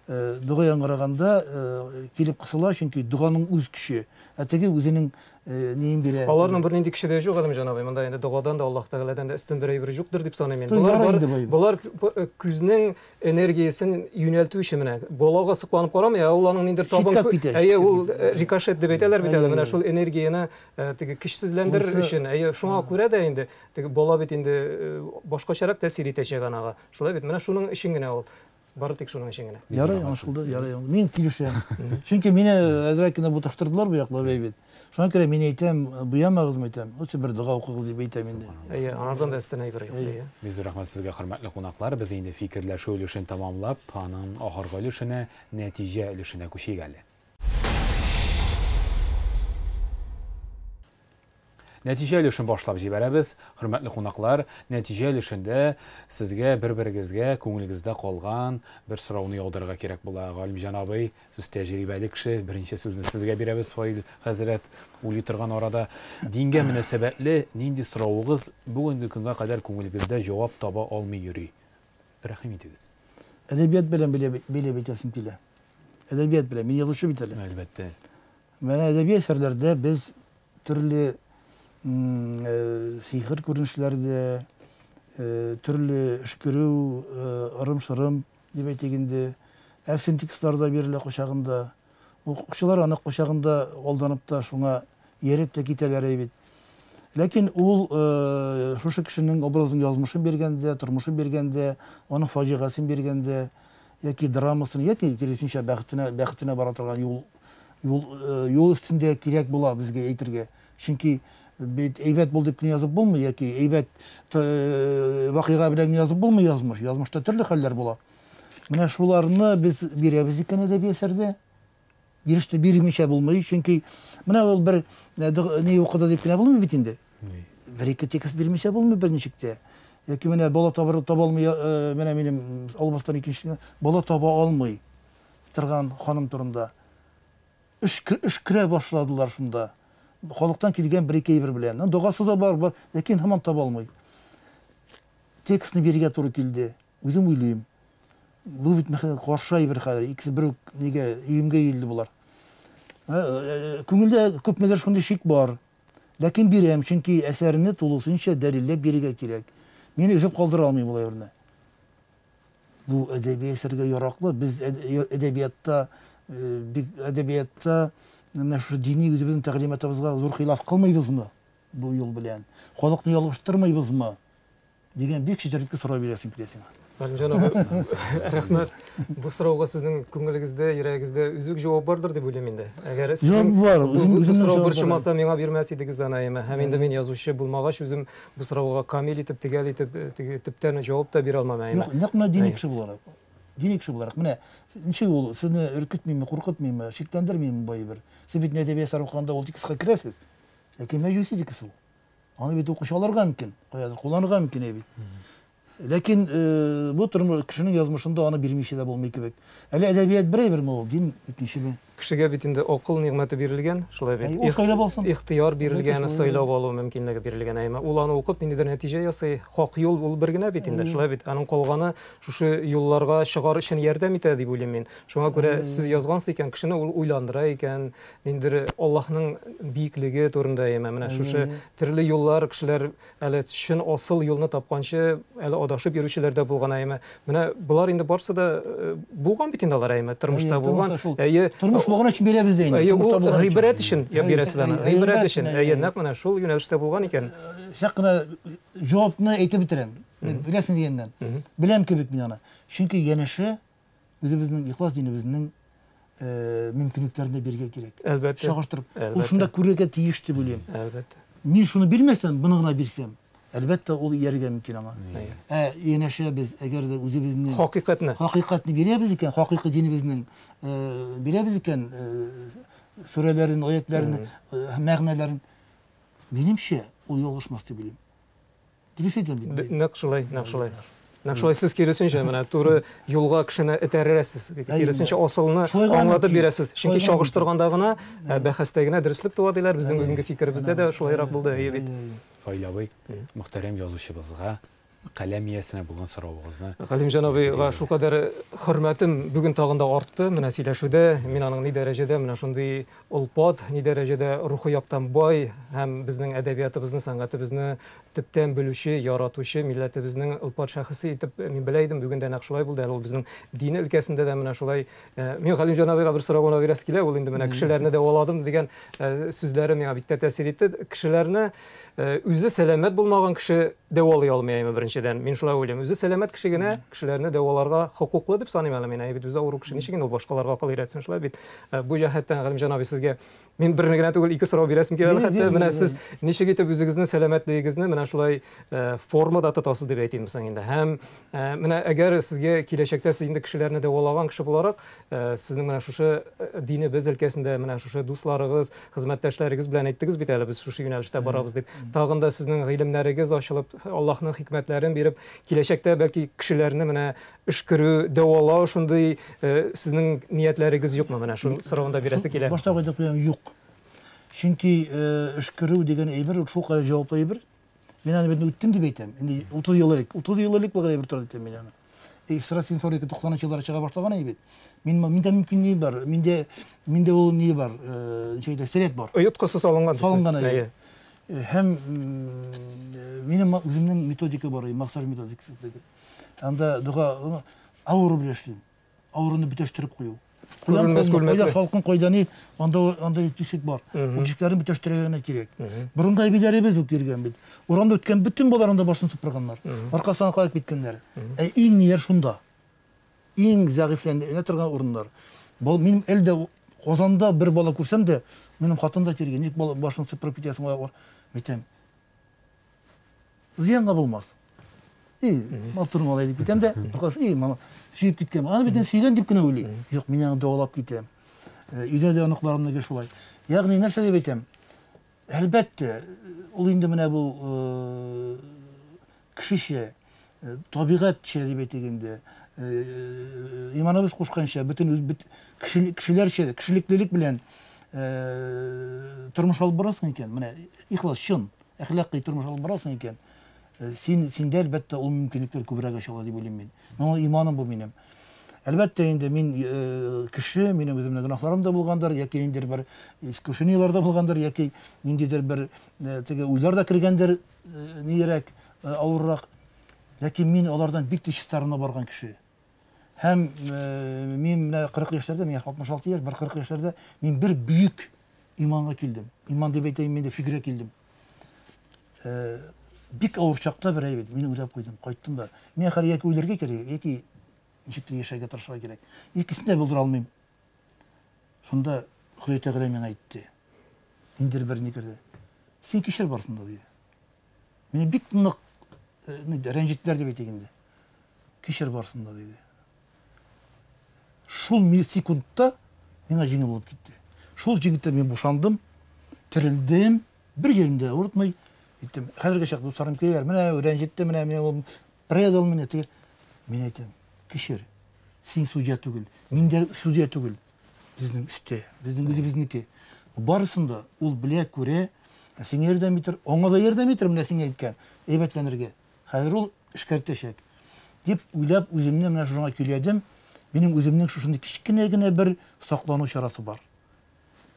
Дуга яңгыраганда килеп кысыла, чөнки дуганың үз көче. Теге үзенең неен бирә. Аларның бер нинди көче дә юк, Галимҗан абый. Монда инде дугадан да Аллаһ Тәгаләдән дә өстен бер әйбер юктыр дип саныйм мин. Булар күзнең энергиясын юнәлтү өчен менә балага сыкланып карамый, уларның ниндер табын, ул рикошет дип әйтәләр бит әле. Менә шул энергияны теге көчсезләндерер өчен, шуңа күрә дә инде теге бала бит инде башкачарак тәэсир итәчәк анага. Шулай бит, менә шуның өчен генә ул. Бары тик шуның өчен генә. Ярый, аңлашылды, ярый. Мин килешәм. Чөнки мине әзрәк кенә буташтырдылар бу яклап әйбит. Шуңа күрә мин әйтәм, буямагызмы әйтәм. Лучше бер дуга укыгыз дип әйтәм инде. Анардан да өстен әйбер юк. Biz рәхмәт сезгә, хөрмәтле кунаклар. Без инде фикерләшү өлешен тамамлап, аның ахыргы өлешенә, нәтиҗә өлешенә күчик әле. Нәтиҗә өлешен башлап җибәрәбез. Хөрмәтле кунаклар, нәтиҗә өлешендә сезгә бер-берегезгә күңелегездә калган бер сорауны яудырырга кирәк була. Галимҗан абый, сез тәҗрибәле кеше, беренче сүзне сезгә бирәбез. Фаил хәзрәт уйлый торган арада дингә мөнәсәбәтле нинди соравыгыз бүгенге көнгә кадәр күңелегездә җавап таба алмый йөри? Рәхим итегез. Әдәбият белән белеп әйтәсем килә. Әдәбият белән мин язучы бит әле. Әлбәттә. Менә әдәби әсәрләрдә без төрле сихir күренешләрдә, төрле эшкерү, ырым-шырым дип әйтегендә, әфсин текстларда бирелә кочагында. Укучылар аны кочагында алданып та шуңа ереп тә китәләр бит. Ләкин ул шушы кешенең образын язмышын биргәндә, тормышын биргәндә, аның фаҗигасын биргәндә, яки драмасын, яки киресенчә бәхетенә бара торган юл өстендә кирәк була безгә әйтергә. Чөнки бит әйбәт булды дип язып булмый, яки әйбәт вакыйга белән язып булмый язмыш. Язмышта төрле хәлләр була. Менә шуларны без бирәбез икән әдәби әсәрдә. Биреште бирмичә булмый, чөнки менә ул бер ни укыды дип кенә булмый бит инде. Бер-ике текст бирмичә булмый берничектә. Яки менә бала таба алмый, менә минем албастан икенче бала таба алмый торган ханым турында. Эш керә башладылар шунда. Халыктан килгән бер-ике әйбер белән. Дугасы да бар, ләкин һаман таба алмый. Текстны бирергә туры килде. Үзем уйлыйм. Бу бит мәхәл каршы әйбер хәзер. Икесе бер нигә өемгә йилде булар. Күңелдә күпмедер шундый шик бар. Ләкин бирәм, чөнки әсәрне тулысынча дәлилләп бирергә кирәк. Мин үзем калдыра алмыйм булай берне. Бу әдәби әсәргә яраклы. Без әдәбиятта менә шу дини үзебезнең тәгълиматыбызга зур хилаф кылмыйбызмы бу юл белән? Халыкны ялгыштырмыйбызмы? Дигән бик шиҗәлекле сорау бирәсем килә сиңа. Галимҗан абый, рәхмәт. Бу сорауга сезнең күңелегездә, йөрәгегездә үзүк җавап бардыр дип уйлыйм инде. Әгәр сез бу сорау борчымаса, миңа бирмәс идегез анаема. Һәм инде мин язучы булмагач, үзем бу сорауга камил итеп, тигәл итеп, төптән җавап та бирә алмам әйме. Нәкъ дини кеше буларак. Дини кеше буларак. Менә ничек ул сезне өркетмиме, куркытмыймы, шикләндермиме бер? Сез бит әдәби әсәр укыганда ул текстка керәсез. Ләкин мәҗүси текст ул. Аны бит укучыларга мөмкин, каядыр кулланырга мөмкин бит. Ләкин бу тормыш кешенең язмышында аны бирмичә дә булмый кебек. Әле әдәбият берәйберме ул, дин икенчеме? кешегә бит инде акыл нигъмәте бирелгән, шулай бит. Ул сөйләп алсын. Ихтыяр бирелгән, сөйләп алу мөмкинлеге бирелгән. Әйме ул аны укып ниндидер нәтиҗә ясый, хак юл ул бер генә бит инде, шулай бит. Аның калганы шушы юлларга чыгар өчен ярдәм итә дип уйлыйм мин. Шуңа күрә сез язгансыз икән, кешене ул уйландыра икән, ниндидер Аллаһның биеклеге турында әйме. Менә шушы төрле юллар кешеләр әле чын асыл юлны тапканчы, әле адашып йөрүчеләр дә булган әйме. Менә булар инде барсы да булган бит инде алар әйме, тормышта булган. Тормыш булган өчен бирәбез дә инде. Ул гыйбрәт өчен бирәсез аны. Гыйбрәт өчен. Нәкъ менә шул юнәлештә булган икән. Шак кына җавапны әйтеп битерәм. Беләсең дигәннән. Беләм кебек мин аны. Чөнки янәше үзебезнең ихлас динебезнең мөмкинлекләрне биргә кирәк. Әлбәттә. Чагыштырып. Ул шунда күрергә тиеш дип уйлыйм. Әлбәттә. Мин шуны бирмәсәм, буны гына бирсәм, әлбәттә ул ияргә мөмкин аңа. Янәше без әгәр дә үзебезнең хакыйкатьне бирәбез икән, хакыйкый динебезнең бирәбез икән, сүрәләрен, аятларын, мәгънәләрен, минемчә ул ялгышмас дип уйлыйм. Дөрес әйтәм бит. Нәкъ шулай. Нәкъ шулай сез киресенчә менә туры юлга кешене этәрәсез. Киресенчә асылны аңлатып бирәсез. Чөнки чагыштырганда гына бәхәстә генә дөреслек туа диләр. Безнең бүгенге фикеребездә дә шулайрак булды. Бит. Файлабый, мөхтәрәм язучыбызга каләм иясенә булган соравыгызны. Галим җанабыйга шулкадәр хөрмәтем бүген тагын да артты. Менә сөйләшүдә мин аның ни дәрәҗәдә менә шундый улпат, ни дәрәҗәдә рухи яктан бай һәм безнең әдәбиятыбызны, сәнгатебезне төптән белүче, яратучы, милләтебезнең улпат шәхесе итеп мин белә идем. Бүген дә нәкъ шулай булды. Ул безнең дин өлкәсендә дә менә шулай. Мин Галим җанабыйга бер сорауга бирәс килә. Ул инде менә кешеләрне дә аладым дигән сүзләре миңа бик тәэсир итте. Кешеләрне үзе сәламәт булмаган кеше дәвалый алмый беренчедән. Мин шулай уйлыйм. Үзе сәламәт кеше генә кешеләрне дәваларга хокуклы дип саныйм әле мин. Бит үзе авыру кеше ничек инде ул башкаларга акыл өйрәтсен шулай бит. Бу җәһәттән Галим җанабый сезгә мин бер генә түгел, ике сорау бирәсем килә. Хәтта менә сез ничек итеп үзегезнең сәламәтлегегезне менә шулай формада тотасыз дип әйтим соң инде. Һәм менә әгәр сезгә киләчәктә сез инде кешеләрне дәвалаган кеше буларак, сезнең менә шушы динебез өлкәсендә менә шушы дусларыгыз, хезмәттәшләрегез белән әйттегез бит әле без шушы юнәлештә барабыз дип. Тагын да сезнең гыйлемнәрегез ачылып, Аллаһның хикмәтләрен биреп, киләчәктә бәлки кешеләрне менә эш күрү, дәвалау шундый сезнең ниятләрегез юкмы? Менә шул сорауында бирәсе килә. Башта әйтеп куям, юк. Чөнки эш күрү дигән әйбер шул кадәр җаваплы әйбер. Мин аны бит үттем дип әйтәм. Инде 30 ел элек булган әйбер турында әйтәм мин аны. Исрасин 90-нчы елларда чыга башлаган әйбер. Миндә мөмкинлеге бар. Миндә ул ни бар? Ничә сәләт бар. Ояткысы салынган. Салынган әйбер. Һәм минем үземнең методика бар, массаж методикасы. Анда дуга авыру белән эшлим. Авыруны битәштереп кую. Кайда салкын, кайда ни, анда итүсек бар. Үчекләрен битәштерергә кирәк. Борынга биләребез үк кергән бит. Урамда үткән bütün баларында башын сыпырганнар. Аркасына каяп киткәннәр. Иң нияр шунда. Иң зәгыйфләнә торган урыннар. Бу мин әлдә Казанда бер бала күрсәм дә, минем хатын да тиргән, ник башын сыпырып китәсең аяклар. Әйтәм. Зыянга булмас. Матурын алай дип китәм дә, аркасы мана сөйеп киткән. Аны битен сөйгән дип кенә уйлый. Юк, мин аны дәвалап китәм. Өйдә дә аныкларымны гә шулай. Ягъни нәрсә дип әйтәм? Әлбәттә, ул инде менә бу кешечә, табигатьчә дип әйтгәндә, иманыбыз кушканча, bütün кешеләрчә, кешелеклелек белән тормыш алып барасың икән. Менә ихлас, чын, әхлакый тормыш алып барасың икән. Синдә әлбәттә ул мөмкинлекләр күбрәк ачыла дип уйлыйм мин. Моңа иманым бу минем. Әлбәттә инде мин кеше, минем үземнең гөнаһларым да булгандыр, яки ниндидер бер искушенияларда булгандыр, яки ниндидер бер теге уйлар да кергәндер, нирәк, авыррак. Ләкин мин алардан бик тиз чистарына барган кеше. Һәм мин 40 яшьләрдә, мин 66 яшь, 40 яшьләрдә мин бер бүйек иманга килдем. Иман дип әйтәм, мин дә фикергә килдем. Бик авыр чакта бер әйбет, мин уйлап куйдым, кайттым да. Мин ахыр яки уйларга кирәк, яки ничектер яшәргә тырышырга кирәк. Икесен дә булдыра алмыйм. Шунда Худай Тәгалә миңа әйтте. Индер бер никерде. Син кишер барсың да диде. Мине бик нык рәнҗеттеләр дип әйтгәндә. Кишер барсың да диде. Шул миллисекундта миңа җиңел булып китте. Шул җиңелдә мин бушандым, тирелдем, бер җиремдә урытмый иттем. Хәзергә чак дусларым киләләр, менә рәнҗетте, менә мин предал мине тигән. Мин әйтәм, кишер, син судья түгел, мин дә судья түгел. Безнең үстә, безнең үзебезнеке. Барысында ул белә күрә, сиңа ярдәм итер, аңа да ярдәм итер, менә сиңа әйткән, әйбәтләнергә. Хәзер ул эшкәртәчәк. Дип уйлап үземне менә шуңа киләдем. Минем үземнең шушындый кичкенә генә бер саклану чарасы бар.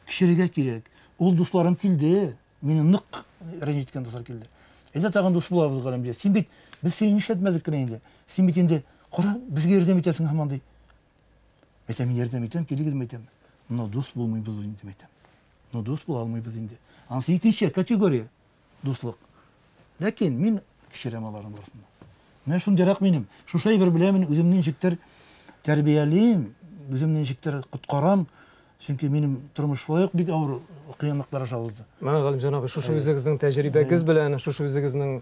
Кичерергә кирәк. Ул дусларым килде, мине нык рәнҗеткән дуслар килде. Әйдә тагын дус булабыз галим ди. Син бит без сине нишләтмәдек кенә инде. Син бит инде кара безгә ярдәм итәсең һаман ди. Әйтәм ярдәм итәм, килегез әйтәм. Но дус булмыйбыз инде әйтәм. Но дус була алмыйбыз инде. Анысы икенче категория дуслык. Ләкин мин кичерәм аларның барысында. Менә шундыйрак минем. Шушай бер беләм үземнең ничектер тәрбиялим, үземнең ничектер коткарам. Чөнки минем тормыш шулай бик авыр кыенлыклар ашалды. Менә Галимҗан абый, шушы үзегезнең тәҗрибәгез белән, шушы үзегезнең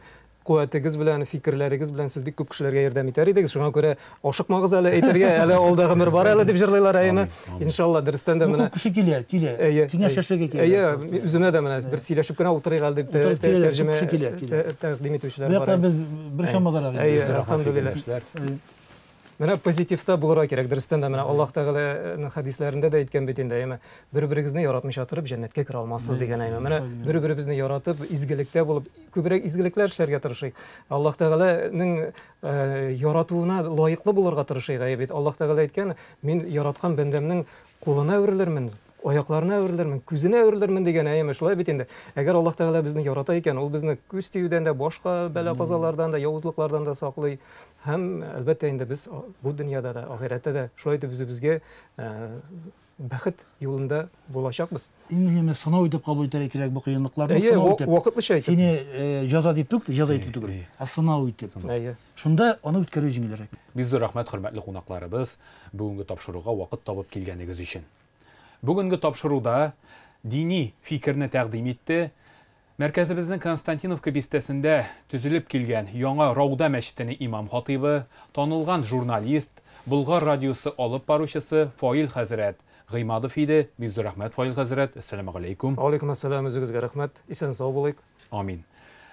куәтегез белән, фикерләрегез белән сез бик күп кешеләргә ярдәм итәр идегез. Шуңа күрә ашыкмагыз әле әйтергә, әле алда гомер бар әле дип җырлыйлар әйме. Иншалла дөрестән дә менә Кеше килә. Киңәшләшергә килә. Әйе, үземә дә менә бер сөйләшеп кенә утырыйк әле дип тәрҗемә тәкъдим итүчеләр бар. Без бер шамадарак. Әйе, алхамдулилlah. Менә позитивта булырга кирәк. Дөрестән дә менә Аллаһ Тәгаләнең хәдисләрендә дә әйткән бит инде, әйме, бер-берегезне яратмыйча торып җәннәткә керә алмассыз дигән әйме. Менә бер-беребезне яратып, изгелектә булып, күбрәк изгелекләр эшләргә тырышыйк. Аллаһ Тәгаләнең яратуына лаеклы булырга тырышыйк. Бит Аллаһ Тәгалә әйткән, мин яраткан бәндәмнең кулына әверелермен, аякларына әверелермен, күзенә әверелермен дигән әйме. Шулай бит инде. Әгәр Аллаһ Тәгалә безне ярата икән, ул безне күз тиюдән дә, башка бәла-казалардан да, явызлыклардан да саклый. Һәм әлбәттә инде без бу дөньяда да, ахиратта да шулай итеп үзебезгә бәхет юлында булачакбыз. Иң мөһиме сынау итеп кабул итәргә кирәк бу кыенлыкларны Әйе, сынау итеп. вакытлыча әйтеп. Сине җәза дип түгел, сынау итеп. Әйе. Шунда аны үткәрү җиңелрәк. Бик зур рәхмәт, хөрмәтле кунакларыбыз, бүгенге тапшыруга вакыт табып килгәнегез өчен. Бүгенге тапшыруда дини фикерне тәкъдим итте. Мәркәзебезнең Константиновка бистәсендә төзелеп килгән яңа Рауда мәчетенең имам-хатибы, танылган журналист, Булгар радиосы алып баручысы Фаил хәзрәт Гыймадов иде. Бик зур рәхмәт, Фаил хәзрәт. Ассаламу алейкум. Алейкум ассалам, үзегезгә рәхмәт. Исән сау булыйк. Амин.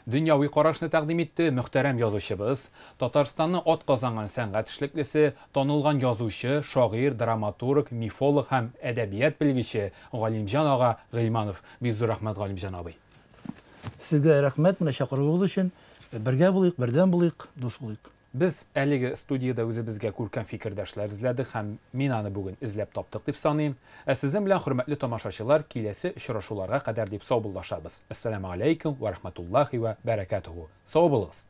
Дөньяви карашны тәкъдим итте мөхтәрәм язучыбыз, Татарстанның атказанган сәнгать эшлеклесе, танылган язучы, шагыйрь, драматург, мифолог һәм әдәбият белгече Галимҗан ага Гыйлманов. Бик зур рәхмәт, Галимҗан абый. Сезгә рәхмәт менә чакыруыгыз өчен. Бергә булыйк, бердәм булыйк, дус булыйк. Без әлеге студияда үзебезгә күркәм фикердәшләр эзләдек һәм мин аны бүген эзләп таптык дип саныйм. Сезнең белән хөрмәтле тамашачылар, киләсе очрашуларга кадәр дип сау булышабыз. Ассаламу алейкум ва рахматуллахи ва баракатуху. Сау булыгыз.